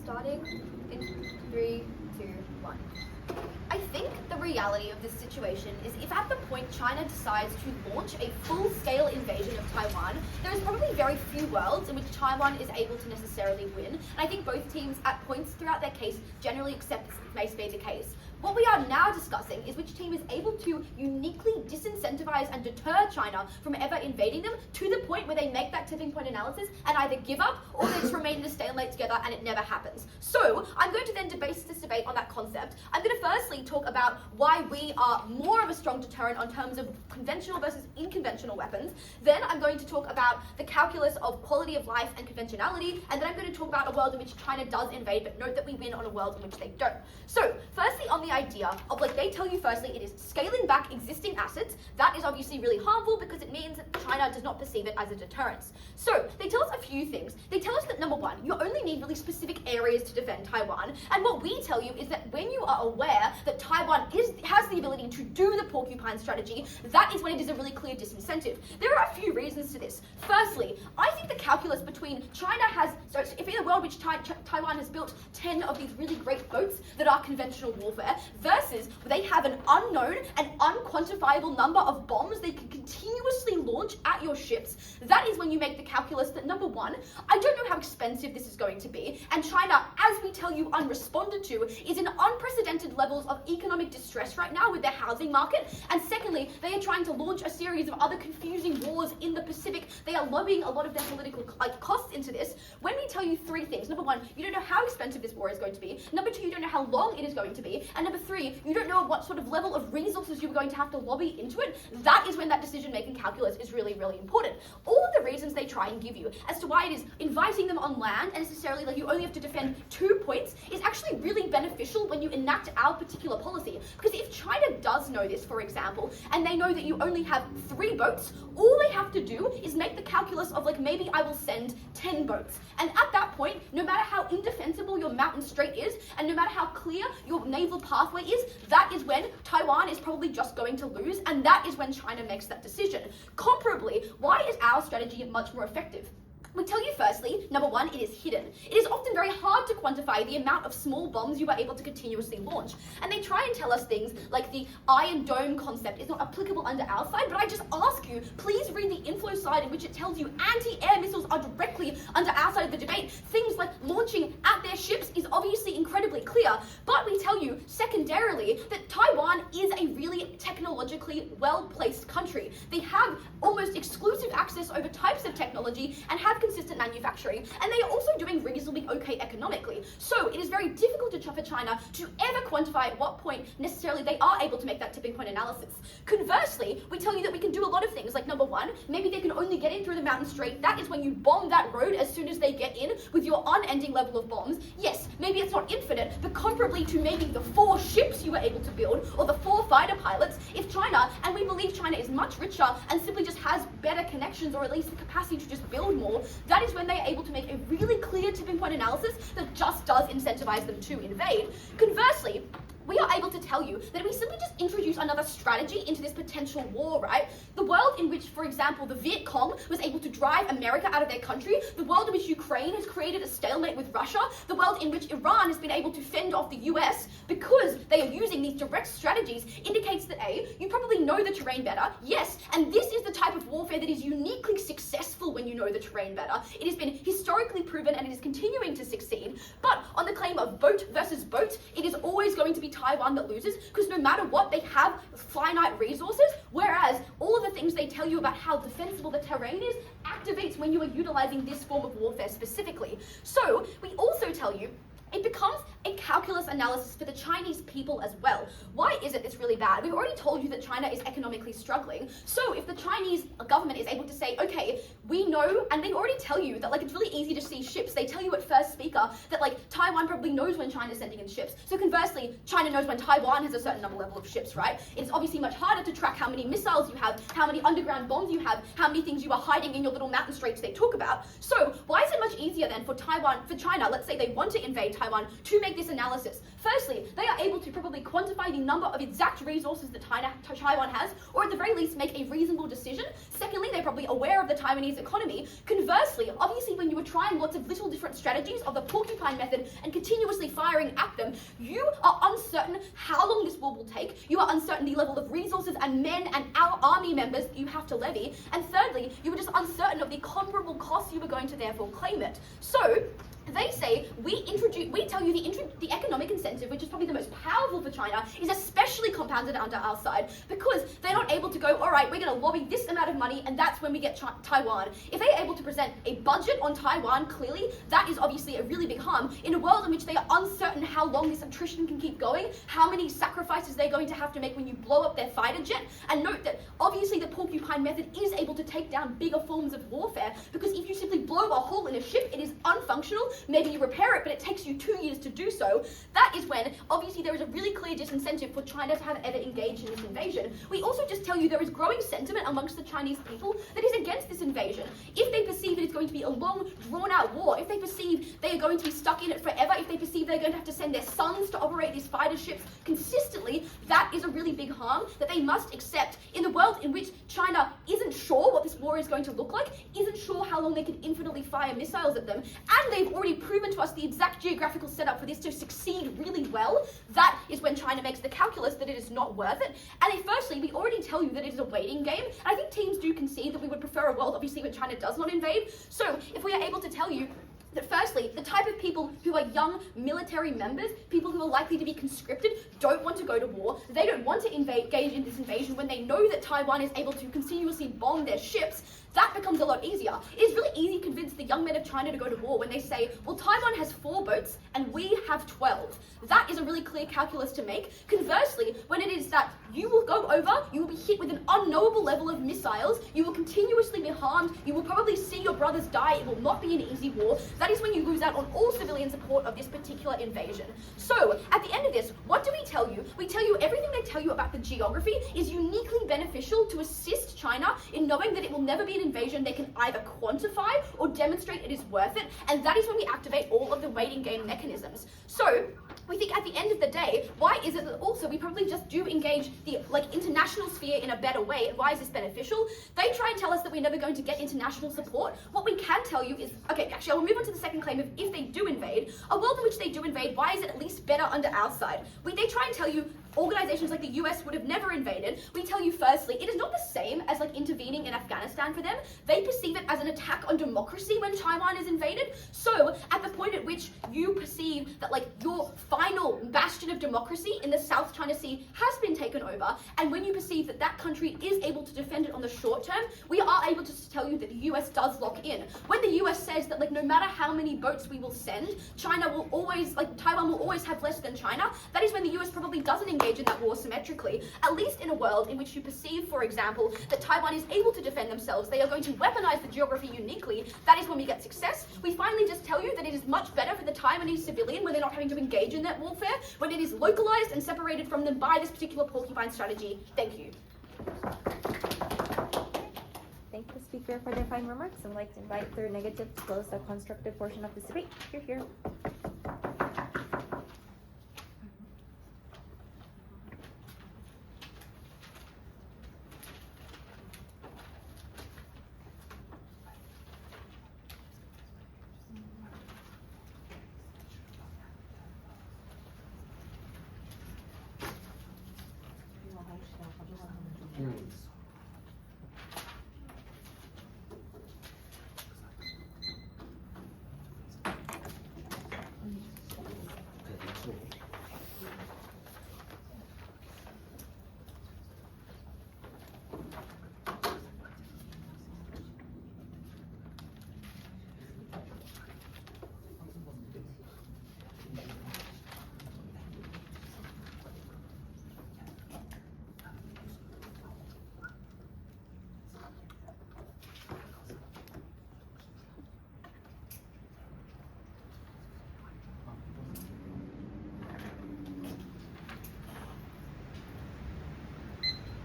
Starting in 3, 2, 1. I think the reality of this situation is if at the point China decides to launch a full-scale invasion of Taiwan, there is probably very few worlds in which Taiwan is able to necessarily win. And I think both teams at points throughout their case generally accept this may be the case. What we are now discussing is which team is able to uniquely disincentivize and deter China from ever invading them to the point where they make that tipping point analysis and either give up or they just remain in a stalemate together and it never happens. So I'm going to then base this debate on that concept. I'm going to firstly talk about why we are more of a strong deterrent on terms of conventional versus unconventional weapons. Then I'm going to talk about the calculus of quality of life and conventionality. And then I'm going to talk about a world in which China does invade, but note that we win on a world in which they don't. So firstly, on the idea of they tell you firstly it is scaling back existing assets. That is obviously really harmful because it means that China China does not perceive it as a deterrence. So they tell us a few things. They tell us that number one, you only need really specific areas to defend Taiwan. And what we tell you is that when you are aware that Taiwan has the ability to do the Porcupine Strategy, that is when it is a really clear disincentive. There are a few reasons to this. Firstly, I think the calculus between China has, so if in a world which Taiwan has built 10 of these really great boats that are conventional warfare, versus they have an unknown and unquantifiable number of bombs they can continuously launch at your ships, that is when you make the calculus that number one, I don't know how expensive this is going to be, and China, as we tell you unresponded to, is in unprecedented levels of economic distress right now with their housing market, and secondly, they are trying to launch a series of other confusing wars in the Pacific. They are lobbying a lot of their political costs into this. When we tell you three things, number one, you don't know how expensive this war is going to be, number two, you don't know how long it is going to be, and number three, you don't know what sort of level of resources you're going to have to lobby into it. That is when that decision-making calculus is really, really important. All of the reasons they try and give you as to why it is inviting them on land and necessarily like you only have to defend 2 points is actually really beneficial when you enact our particular policy. Because if China does know this, for example, and they know that you only have 3 boats, all they have to do is make the calculus of like, maybe I will send 10 boats. And at that point, no matter how indefensible your mountain strait is, and no matter how clear your naval pathway is, that is when Taiwan is probably just going to lose, and that is when China makes that decision. Comparably, why is our strategy much more effective? We tell you firstly, number one, it is hidden. It is often very hard to quantify the amount of small bombs you are able to continuously launch. And they try and tell us things like the Iron Dome concept is not applicable under our side, but I just ask you, please read the inflow side in which it tells you anti-air missiles are directly under our side of the debate. Things like launching at their ships is obviously incredibly clear, but we tell you secondarily that Taiwan is a really technologically well-placed country. They have almost exclusive access over types of technology and have consistent manufacturing, and they are also doing reasonably okay economically. So it is very difficult for China to ever quantify at what point necessarily they are able to make that tipping point analysis. Conversely, we tell you that we can do a lot of things, like number one, maybe they can only get in through the mountain strait. That is when you bomb that road as soon as they get in with your unending level of bombs. Yes, maybe it's not infinite, but comparably to maybe the 4 ships you were able to build or the 4 fighter pilots, if China, and we believe China is much richer and simply just has better connections or at least the capacity to just build more, that is when they are able to make a really clear tipping point analysis that just does incentivize them to invade. Conversely, we are able to tell you that we simply just introduce another strategy into this potential war, right? The world in which, for example, the Viet Cong was able to drive America out of their country, the world in which Ukraine has created a stalemate with Russia, the world in which Iran has been able to fend off the US because they are using these direct strategies indicates that A, you probably know the terrain better, yes, and this is the type of warfare that is uniquely successful when you know the terrain better. It has been historically proven and it is continuing to succeed, but on the claim of boat versus boat, it is always going to be Taiwan that loses, because no matter what, they have finite resources, whereas all of the things they tell you about how defensible the terrain is activates when you are utilizing this form of warfare specifically. So we also tell you it becomes a calculus analysis for the Chinese people as well. Why is it this really bad? We've already told you that China is economically struggling. So if the Chinese government is able to say, okay, we know, and they already tell you that like it's really easy to see ships. They tell you at first speaker that like Taiwan probably knows when China's sending in ships. So conversely, China knows when Taiwan has a certain number level of ships, right? It's obviously much harder to track how many missiles you have, how many underground bombs you have, how many things you are hiding in your little mountain straits they talk about. So why is it much easier then for China, let's say they want to invade Taiwan, to make this analysis? Firstly, they are able to probably quantify the number of exact resources that Taiwan has, or at the very least make a reasonable decision. Secondly, they're probably aware of the Taiwanese economy. Conversely, obviously when you are trying lots of little different strategies of the porcupine method and continuously firing at them, you are uncertain how long this war will take. You are uncertain the level of resources and men and our army members that you have to levy. And thirdly, you are just uncertain of the comparable costs you are going to therefore claim it. So they say we tell you the economic incentive, which is probably the most powerful for China, is especially compounded under our side because they're not able to go, all right, we're going to lobby this amount of money, and that's when we get Taiwan. If they are able to present a budget on Taiwan clearly, that is obviously a really big harm in a world in which they are uncertain how long this attrition can keep going, how many sacrifices they're going to have to make when you blow up their fighter jet. And note that obviously the porcupine method is able to take down bigger forms of warfare, because if you simply blow a hole in a ship, it is unfunctional, maybe you repair it, but it takes you 2 years to do so, that is when obviously there is a really clear disincentive for China to have ever engaged in this invasion. We also just tell you there is growing sentiment amongst the Chinese people that is against this invasion. If they perceive it is going to be a long, drawn-out war, if they perceive they are going to be stuck in it forever, if they perceive they're going to have to send their sons to operate these fighter ships consistently, that is a really big harm that they must accept in the world in which China isn't sure what this war is going to look like, isn't sure how long they can infinitely fire missiles at them, and they've already proven to us the exact geographical setup for this to succeed really well. That is when China makes the calculus that it is not worth it. And then firstly, we already tell you that it is a waiting game, and I think teams do concede that we would prefer a world, obviously, when China does not invade. So if we are able to tell you that firstly, the type of people who are young military members, people who are likely to be conscripted, don't want to go to war. They don't want to engage in this invasion when they know that Taiwan is able to continuously bomb their ships. That becomes a lot easier. It is really easy to convince the young men of China to go to war when they say, well, Taiwan has 4 boats and we have 12. That is a really clear calculus to make. Conversely, when it is that you will go over, you will be hit with an unknowable level of missiles, you will continuously be harmed, you will probably see your brothers die, it will not be an easy war, that is when you lose out on all civilian support of this particular invasion. So, at the end of this, what do we tell you? We tell you everything they tell you about the geography is uniquely beneficial to assist China in knowing that it will never be an invasion they can either quantify or demonstrate it is worth it, and that is when we activate all of the waiting game mechanisms. So, we think at the end of the day, why is it that also we probably just do engage the international sphere in a better way, and why is this beneficial? They try and tell us that we're never going to get international support. What we can tell you is, okay, actually I will move on to the second claim of if they do invade, a world in which they do invade, why is it at least better under our side? They try and tell you organizations like the US would have never invaded. We tell you firstly, it is not the same as intervening in Afghanistan for them. They perceive it as an attack on democracy when Taiwan is invaded. So at the point at which you perceive that your final bastion of democracy in the South China Sea has been taken over, and when you perceive that that country is able to defend it on the short term, we are able to tell you that the US does lock in. When the US says that no matter how many boats we will send, China will always, Taiwan will always have less than China, that is when the US probably doesn't engage in that war symmetrically, at least in a world in which you perceive, for example, that Taiwan is able to defend themselves, they are going to weaponize the geography uniquely. That is when we get success. We finally just tell you that it is much better for the Taiwanese civilian when they're not having to engage in that warfare, when it is localized and separated from them by this particular Porcupine strategy. Thank you. Thank the speaker for their final remarks. I'd like to invite third negative to close the constructive portion of this debate. Here.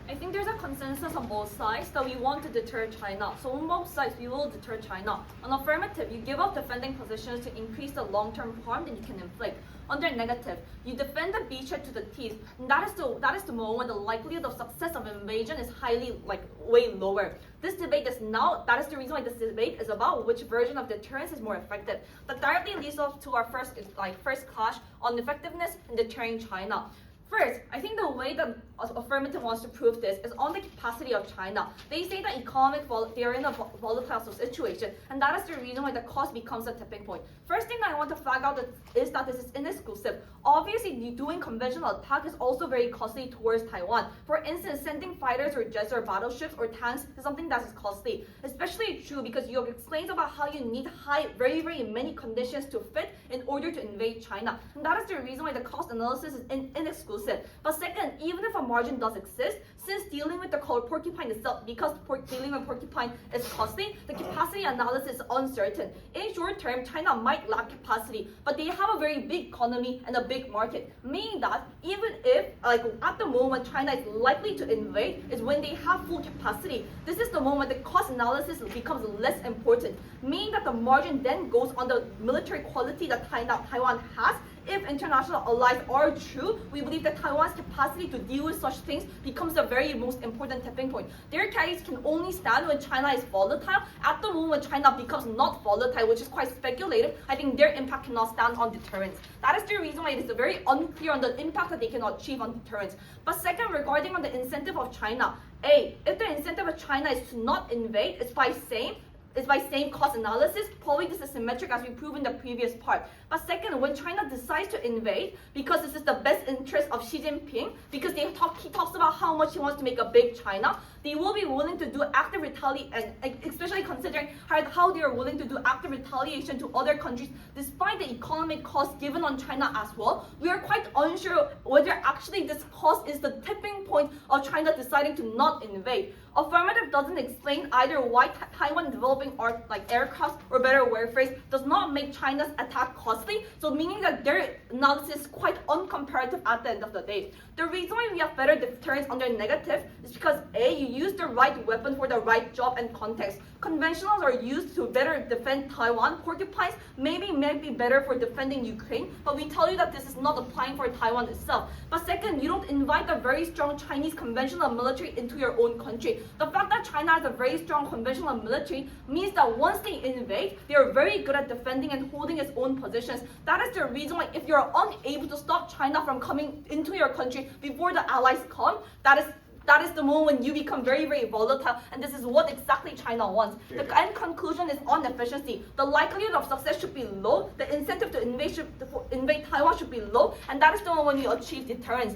I think there's a consensus on both sides that we want to deter China. So on both sides, we will deter China. On affirmative, you give up defending positions to increase the long-term harm that you can inflict. Under negative, you defend the beachhead to the teeth. And that is the moment when the likelihood of success of invasion is highly, way lower. This debate is now, that is the reason why this debate is about which version of deterrence is more effective. That directly leads us to our first clash on effectiveness in deterring China. First, I think the way that affirmative wants to prove this is on the capacity of China. They say that they are in a volatile situation, and that is the reason why the cost becomes a tipping point. First thing I want to flag out is that this is inexclusive. Obviously, doing conventional attack is also very costly towards Taiwan. For instance, sending fighters or jets or battleships or tanks is something that is costly. Especially true because Yuhyeok explains about how you need very, very many conditions to fit in order to invade China. And that is the reason why the cost analysis is inexclusive. But second, even if a margin does exist, since dealing with the porcupine itself, because dealing with porcupine is costly, the capacity analysis is uncertain. In short term, China might lack capacity, but they have a very big economy and a big market, meaning that even if, like at the moment, China is likely to invade, is when they have full capacity. This is the moment the cost analysis becomes less important, meaning that the margin then goes on the military quality that Taiwan has. If international allies are true, we believe that Taiwan's capacity to deal with such things becomes the very most important tipping point. Their case can only stand when China is volatile. At the moment, China becomes not volatile, which is quite speculative. I think their impact cannot stand on deterrence. That is the reason why it is very unclear on the impact that they cannot achieve on deterrence. But second, regarding on the incentive of China, if the incentive of China is to not invade, it's by same cost analysis. Probably this is symmetric as we proved in the previous part. But second, when China decides to invade, because this is the best interest of Xi Jinping, because he talks about how much he wants to make a big China, they will be willing to do active retaliation, and especially considering how they are willing to do active retaliation to other countries, despite the economic cost given on China as well. We are quite unsure whether actually this cost is the tipping point of China deciding to not invade. Affirmative doesn't explain either why Taiwan developing aircraft or better warfare does not make China's attack costly, so meaning that their analysis is quite uncomparative at the end of the day. The reason why we have better deterrence under negative is because A, you use the right weapon for the right job and context. Conventionals are used to better defend Taiwan. Porcupines maybe be better for defending Ukraine, but we tell you that this is not applying for Taiwan itself. But second, you don't invite a very strong Chinese conventional military into your own country. The fact that China has a very strong conventional military means that once they invade, they are very good at defending and holding its own positions. That is the reason why if you're unable to stop China from coming into your country before the allies come, that is the moment when you become very, very volatile, and this is what exactly China wants. Yeah. The end conclusion is on efficiency. The likelihood of success should be low, the incentive to invade Taiwan should be low, and that is the moment when you achieve deterrence.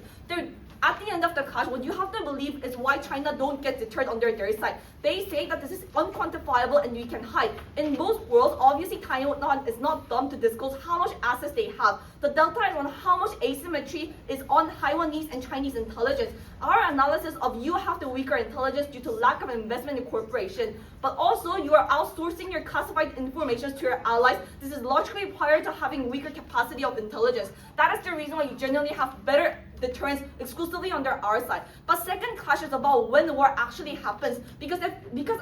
At the end of the clash, what you have to believe is why China don't get deterred on their side. They say that this is unquantifiable and we can hide. In most worlds, obviously Taiwan is not dumb to disclose how much assets they have. The delta is on how much asymmetry is on Taiwanese and Chinese intelligence. Our analysis of you have the weaker intelligence due to lack of investment in corporation, but also you are outsourcing your classified information to your allies. This is logically prior to having weaker capacity of intelligence. That is the reason why you generally have better deterrence exclusively under our side. But second clash is about when the war actually happens, because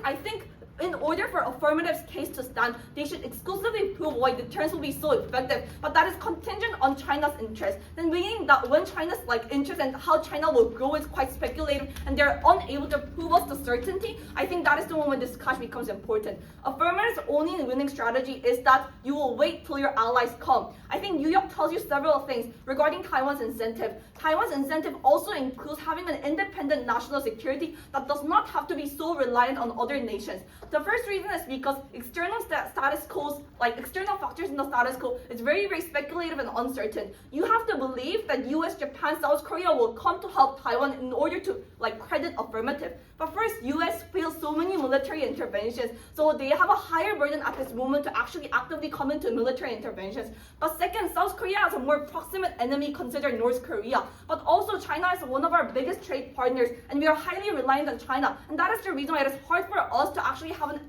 I think in order for Affirmative's case to stand, they should exclusively prove why deterrence will be so effective, but that is contingent on China's interest. Then meaning that when China's interest and how China will grow is quite speculative and they're unable to prove us the certainty, I think that is the moment this clash becomes important. Affirmative's only winning strategy is that you will wait till your allies come. I think Yuhyeok tells you several things regarding Taiwan's incentive. Taiwan's incentive also includes having an independent national security that does not have to be so reliant on other nations. The first reason is because external status quo, external factors in the status quo, is very, very speculative and uncertain. You have to believe that US, Japan, South Korea will come to help Taiwan in order to credit Affirmative. But first, US fails so many military interventions, so they have a higher burden at this moment to actually actively come into military interventions. But second, South Korea has a more proximate enemy considered North Korea. But also China is one of our biggest trade partners, and we are highly reliant on China. And that is the reason why it is hard for us to actually have an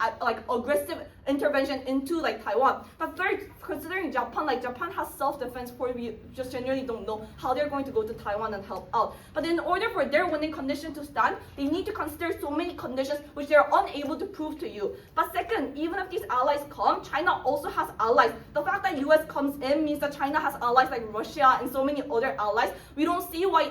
aggressive intervention into Taiwan. But third, considering Japan, Japan has self-defense force, we just generally don't know how they're going to go to Taiwan and help out. But in order for their winning condition to stand, they need to consider so many conditions which they are unable to prove to you. But second, even if these allies come, China also has allies. The fact that US comes in means that China has allies like Russia and so many other allies. We don't see why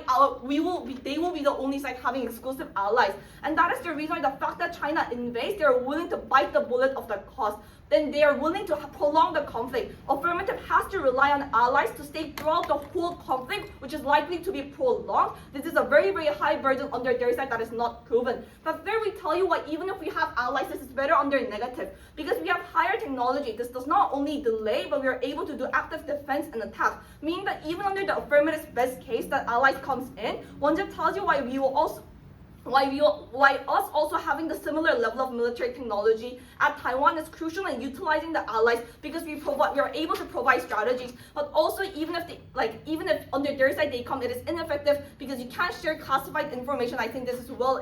they will be the only side having exclusive allies. And that is the reason why the fact that China invades, they are willing to bite the bullet of the cost. Then they are willing to prolong the conflict. Affirmative has to rely on allies to stay throughout the whole conflict, which is likely to be prolonged. This is a very, very high burden under their side that is not proven. But there we tell you why even if we have allies, this is better under negative. Because we have higher technology. This does not only delay, but we are able to do active defense and attack. Meaning that even under the Affirmative's best case that allies comes in, Wonjae tells you why we will also why us also having the similar level of military technology at Taiwan is crucial in utilizing the allies because we are able to provide strategies. But also even if under their side they come, it is ineffective because you can't share classified information. I think this is well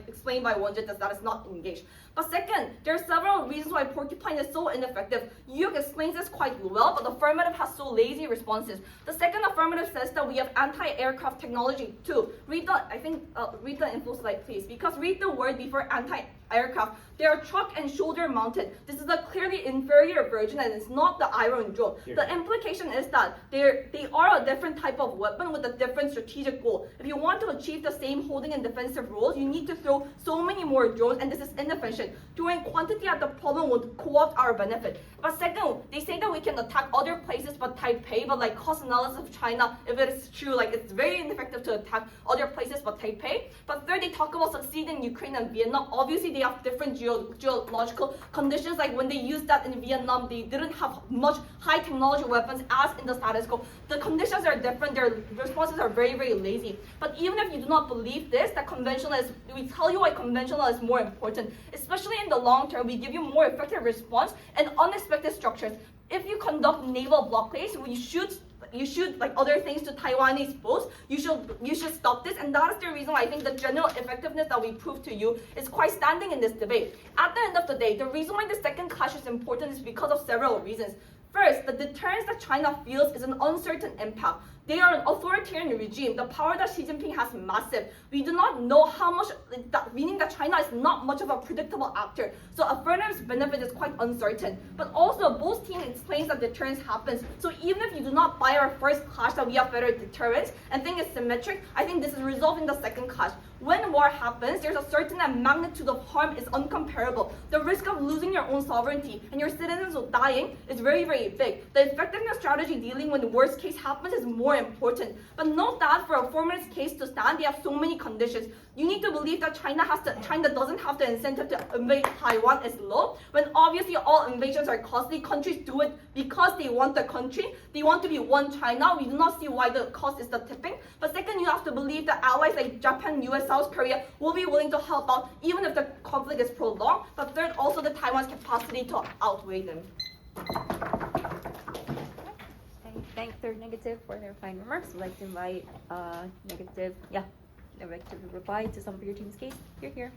explained by Wonjae that is not engaged. But second, there are several reasons why Porcupine is so ineffective. Yuhyeok explains this quite well, but Affirmative has so lazy responses. The second Affirmative says that we have anti-aircraft technology too. Read the info slide, please, because read the word before anti-aircraft. They are truck and shoulder mounted. This is a clearly inferior version and it's not the Iron Drone. Here. The implication is that they are a different type of weapon with a different strategic goal. If you want to achieve the same holding and defensive roles, you need to throw so many more drones, and this is inefficient. Throwing quantity at the problem would co-opt our benefit. But second, they say that we can attack other places but Taipei, but cost analysis of China, if it is true, it's very ineffective to attack other places but Taipei. But third, they talk about succeeding in Ukraine and Vietnam. Obviously, they have different geological conditions. Like when they used that in Vietnam, they didn't have much high technology weapons as in the status quo. The conditions are different. Their responses are very, very lazy. But even if you do not believe this, that we tell you why conventional is more important. Especially in the long term, we give you more effective response and unexpected structures. If you conduct naval blockades, you should like other things to Taiwanese boats, you should stop this, and that is the reason why I think the general effectiveness that we proved to you is quite standing in this debate. At the end of the day, the reason why the second clash is important is because of several reasons. First, the deterrence that China feels is an uncertain impact. They are an authoritarian regime. The power that Xi Jinping has is massive. We do not know how much, meaning that China is not much of a predictable actor. So Affirmative's benefit is quite uncertain. But also, both teams explains that deterrence happens. So even if you do not buy our first clash that we have better deterrence and think it's symmetric, I think this is resolved in the second clash. When war happens, there's a certain magnitude of harm is uncomparable. The risk of losing your own sovereignty and your citizens dying is very, very big. The effectiveness strategy dealing when the worst case happens is more important. But note that for Affirmative's case to stand, they have so many conditions. You need to believe that China doesn't have the incentive to invade Taiwan is low, when obviously all invasions are costly. Countries do it because they want the country. They want to be one China. We do not see why the cost is the tipping. But second, you have to believe that allies like Japan, US, South Korea will be willing to help out even if the conflict is prolonged. But third, also the Taiwan's capacity to outweigh them. Thank third negative for their final remarks. I'd like to invite negative to reply to some of your team's case. You're here.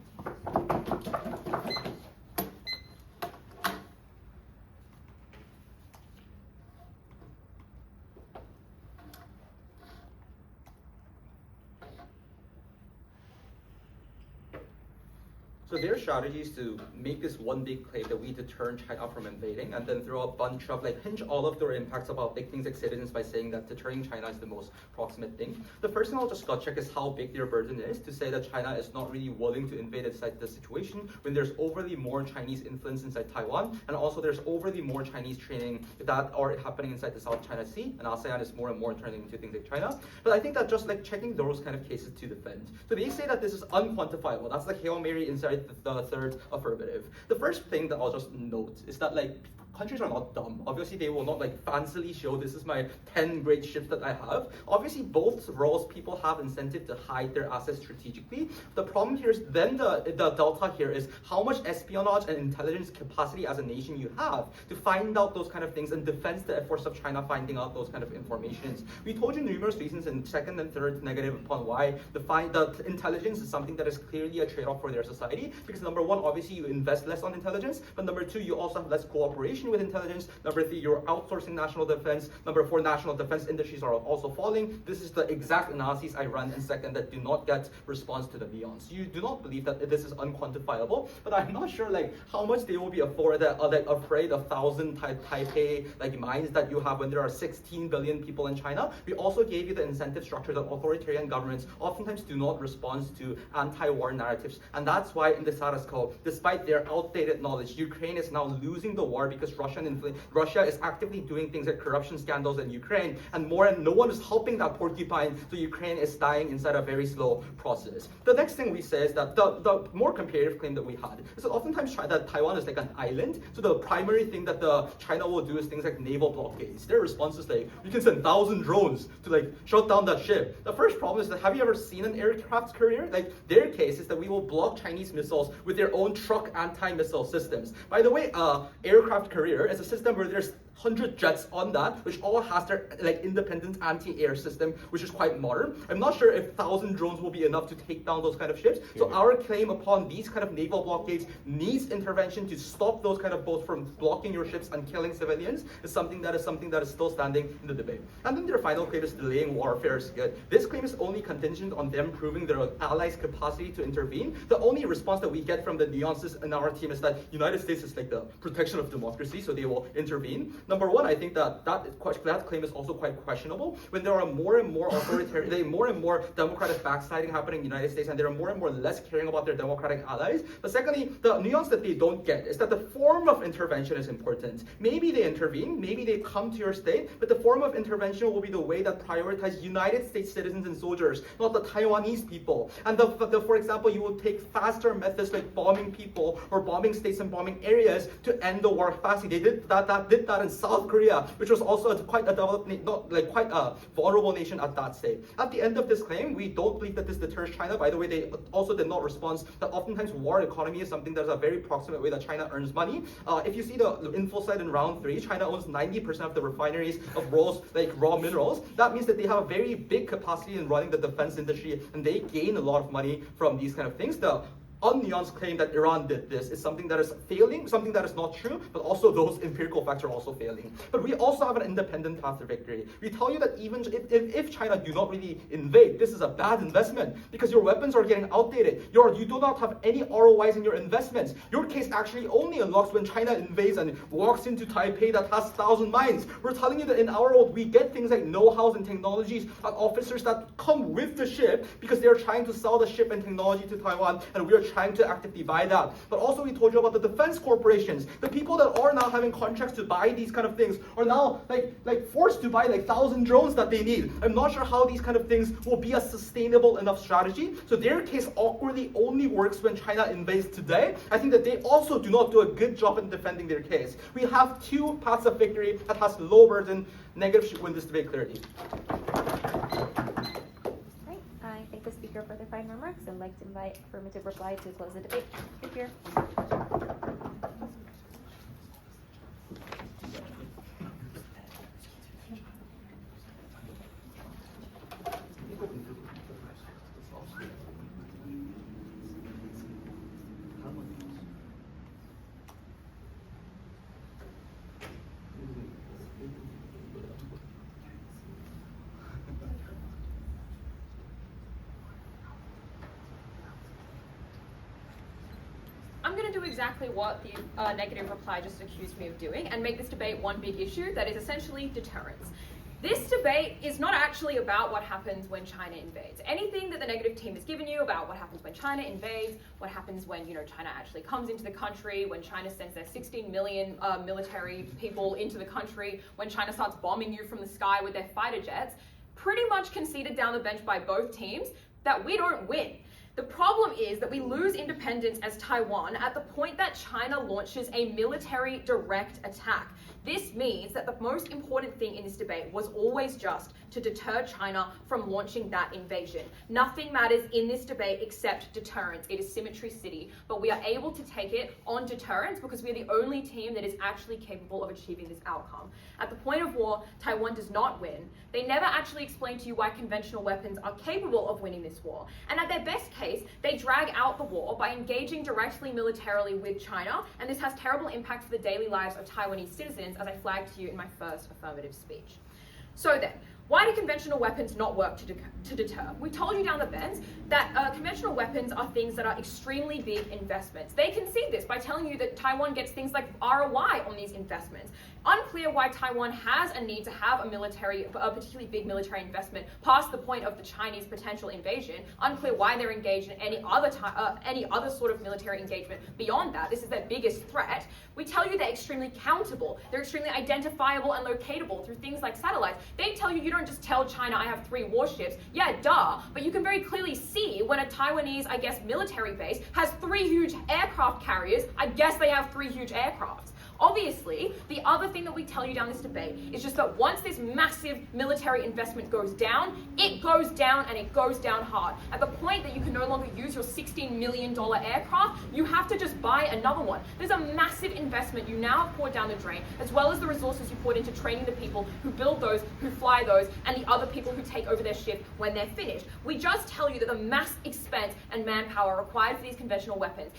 So their strategy is to make this one big claim that we deter China from invading, and then throw a bunch of hinge all of their impacts about big things like citizens by saying that deterring China is the most proximate thing. The first thing I'll just gut check is how big their burden is to say that China is not really willing to invade inside the situation when there's overly more Chinese influence inside Taiwan, and also there's overly more Chinese training that are happening inside the South China Sea, and ASEAN is more and more turning into things like China. But I think that just checking those kind of cases to defend. So they say that this is unquantifiable. That's like Hail Mary inside the third affirmative. The first thing that I'll just note is that countries are not dumb. Obviously, they will not fancily show this is my 10 great ships that I have. Obviously, both roles people have incentive to hide their assets strategically. The problem here is then the delta here is how much espionage and intelligence capacity as a nation you have to find out those kind of things and defend the efforts of China finding out those kind of informations. We told you numerous reasons in second and third negative upon why the intelligence is something that is clearly a trade-off for their society, because number one, obviously you invest less on intelligence, but number two, you also have less cooperation with intelligence. Number three, you're outsourcing national defense. Number four, national defense industries are also falling. This is the exact analyses I run in second that do not get response to the neons. You do not believe that this is unquantifiable, but I'm not sure how much they will be afraid of 1,000 Taipei mines that you have when there are 16 billion people in China. We also gave you the incentive structure that authoritarian governments oftentimes do not respond to anti-war narratives, and that's why in the status quo, despite their outdated knowledge, Ukraine is now losing the war because Russia is actively doing things like corruption scandals in Ukraine, and no one is helping that porcupine, so Ukraine is dying inside a very slow process. The next thing we say is that the more comparative claim that we had is that oftentimes that Taiwan is like an island, so the primary thing that China will do is things like naval blockades. Their response is like, we can send 1,000 drones to like shut down that ship. The first problem is that, have you ever seen an aircraft carrier? Like, their case is that we will block Chinese missiles with their own truck anti-missile systems. By the way, aircraft carrier is a system where there's 100 jets on that, which all has their like independent anti-air system, which is quite modern. I'm not sure if 1,000 drones will be enough to take down those kind of ships. So our claim upon these kind of naval blockades needs intervention to stop those kind of boats from blocking your ships and killing civilians is something that is still standing in the debate. And then their final claim is delaying warfare is good. This claim is only contingent on them proving their allies' capacity to intervene. The only response that we get from the nuances in our team is that United States is like the protection of democracy, so they will intervene. Number one, I think that claim is also quite questionable when there are more and more more and more democratic backsliding happening in the United States, and there are more and more less caring about their democratic allies. But secondly, the nuance that they don't get is that the form of intervention is important. Maybe they intervene, maybe they come to your state, but the form of intervention will be the way that prioritizes United States citizens and soldiers, not the Taiwanese people. And for example, you will take faster methods like bombing people or bombing states and bombing areas to end the war fast. They did that in South Korea, which was also quite a vulnerable nation at that state. At the end of this claim, we don't believe that this deters China. By the way, they also did not respond that oftentimes war economy is something that is a very proximate way that China earns money. If you see the info side in round 3, China owns 90% of the refineries of world's like raw minerals. That means that they have a very big capacity in running the defense industry, and they gain a lot of money from these kind of things. The unnuanced claim that Iran did this is something that is failing, something that is not true, but also those empirical facts are also failing. But we also have an independent path to victory. We tell you that even if China do not really invade, this is a bad investment because your weapons are getting outdated. You do not have any ROIs in your investments. Your case actually only unlocks when China invades and walks into Taipei that has 1,000 mines. We're telling you that in our world, we get things like know-hows and technologies and officers that come with the ship because they're trying to sell the ship and technology to Taiwan, and we're trying to actively buy that. But also we told you about the defense corporations. The people that are now having contracts to buy these kind of things are now like forced to buy like 1,000 drones that they need. I'm not sure how these kind of things will be a sustainable enough strategy. So their case awkwardly only works when China invades today. I think that they also do not do a good job in defending their case. We have 2 paths of victory that has low burden. Negative should win this debate clearly. I thank the speaker for their final remarks and like to invite affirmative reply to close the debate. Thank you. I'm going to do exactly what the negative reply just accused me of doing and make this debate one big issue that is essentially deterrence. This debate is not actually about what happens when China invades. Anything that the negative team has given you about what happens when China invades, what happens when China actually comes into the country, when China sends their 16 million military people into the country, when China starts bombing you from the sky with their fighter jets, pretty much conceded down the bench by both teams that we don't win. The problem is that we lose independence as Taiwan at the point that China launches a military direct attack. This means that the most important thing in this debate was always just to deter China from launching that invasion. Nothing matters in this debate except deterrence. It is symmetry city, but we are able to take it on deterrence because we are the only team that is actually capable of achieving this outcome. At the point of war, Taiwan does not win. They never actually explain to you why conventional weapons are capable of winning this war. And at their best case, they drag out the war by engaging directly militarily with China, and this has terrible impacts for the daily lives of Taiwanese citizens, as I flagged to you in my first affirmative speech. So then, Why do conventional weapons not work to deter? We told you down the bends that conventional weapons are things that are extremely big investments. They concede this by telling you that Taiwan gets things like ROI on these investments. Unclear why Taiwan has a need to have a particularly big military investment past the point of the Chinese potential invasion. Unclear why they're engaged in any other sort of military engagement beyond that. This is their biggest threat. We tell you they're extremely countable. They're extremely identifiable and locatable through things like satellites. They tell you don't just tell China, I have 3 warships. Yeah, duh. But you can very clearly see when a Taiwanese, I guess, military base has 3 huge aircraft carriers, I guess they have 3 huge aircrafts. Obviously, the other thing that we tell you down this debate is just that once this massive military investment goes down, it goes down and it goes down hard. At the point that you can no longer use your $16 million aircraft, you have to just buy another one. There's a massive investment you now have poured down the drain, as well as the resources you put into training the people who build those, who fly those, and the other people who take over their ship when they're finished. We just tell you that the mass expense and manpower required for these conventional weapons,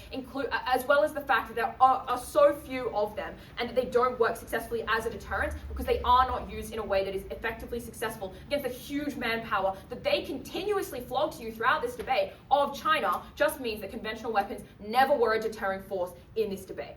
as well as the fact that there are so few of them, and that they don't work successfully as a deterrent because they are not used in a way that is effectively successful against the huge manpower that they continuously flog to you throughout this debate of China, just means that conventional weapons never were a deterring force in this debate.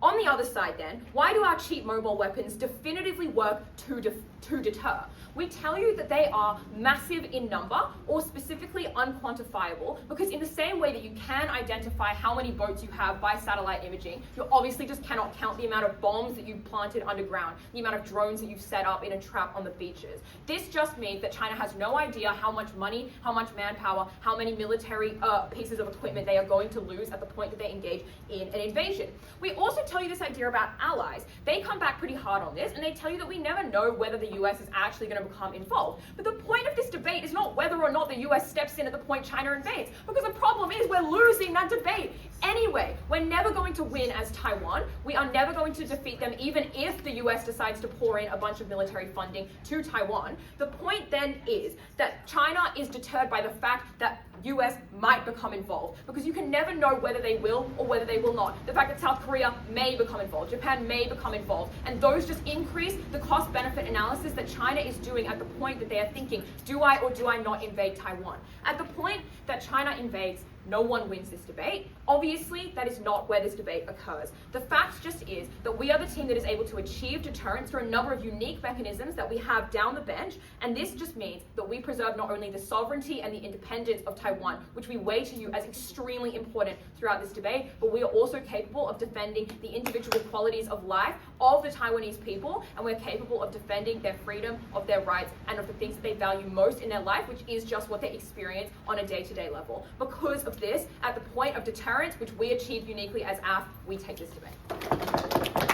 On the other side then, why do our cheap mobile weapons definitively work to deter? We tell you that they are massive in number or specifically unquantifiable because in the same way that you can identify how many boats you have by satellite imaging, you obviously just cannot count the amount of bombs that you've planted underground, the amount of drones that you've set up in a trap on the beaches. This just means that China has no idea how much money, how much manpower, how many military pieces of equipment they are going to lose at the point that they engage in an invasion. We also tell you this idea about allies. They come back pretty hard on this and they tell you that we never know whether the US is actually going to become involved. But the point of this debate is not whether or not the US steps in at the point China invades, because the problem is we're losing that debate. Anyway, we're never going to win as Taiwan. We are never going to defeat them even if the US decides to pour in a bunch of military funding to Taiwan. The point then is that China is deterred by the fact that US might become involved, because you can never know whether they will or whether they will not. The fact that South Korea may become involved, Japan may become involved, and those just increase the cost-benefit analysis that China is doing at the point that they are thinking, do I or do I not invade Taiwan? At the point that China invades, no one wins this debate. Obviously, that is not where this debate occurs. The fact just is that we are the team that is able to achieve deterrence through a number of unique mechanisms that we have down the bench, and this just means that we preserve not only the sovereignty and the independence of Taiwan, which we weigh to you as extremely important throughout this debate, but we are also capable of defending the individual qualities of life of the Taiwanese people, and we're capable of defending their freedom, of their rights, and of the things that they value most in their life, which is just what they experience on a day-to-day level. Because of this, at the point of deterrence, which we achieve uniquely as AF, we take this debate.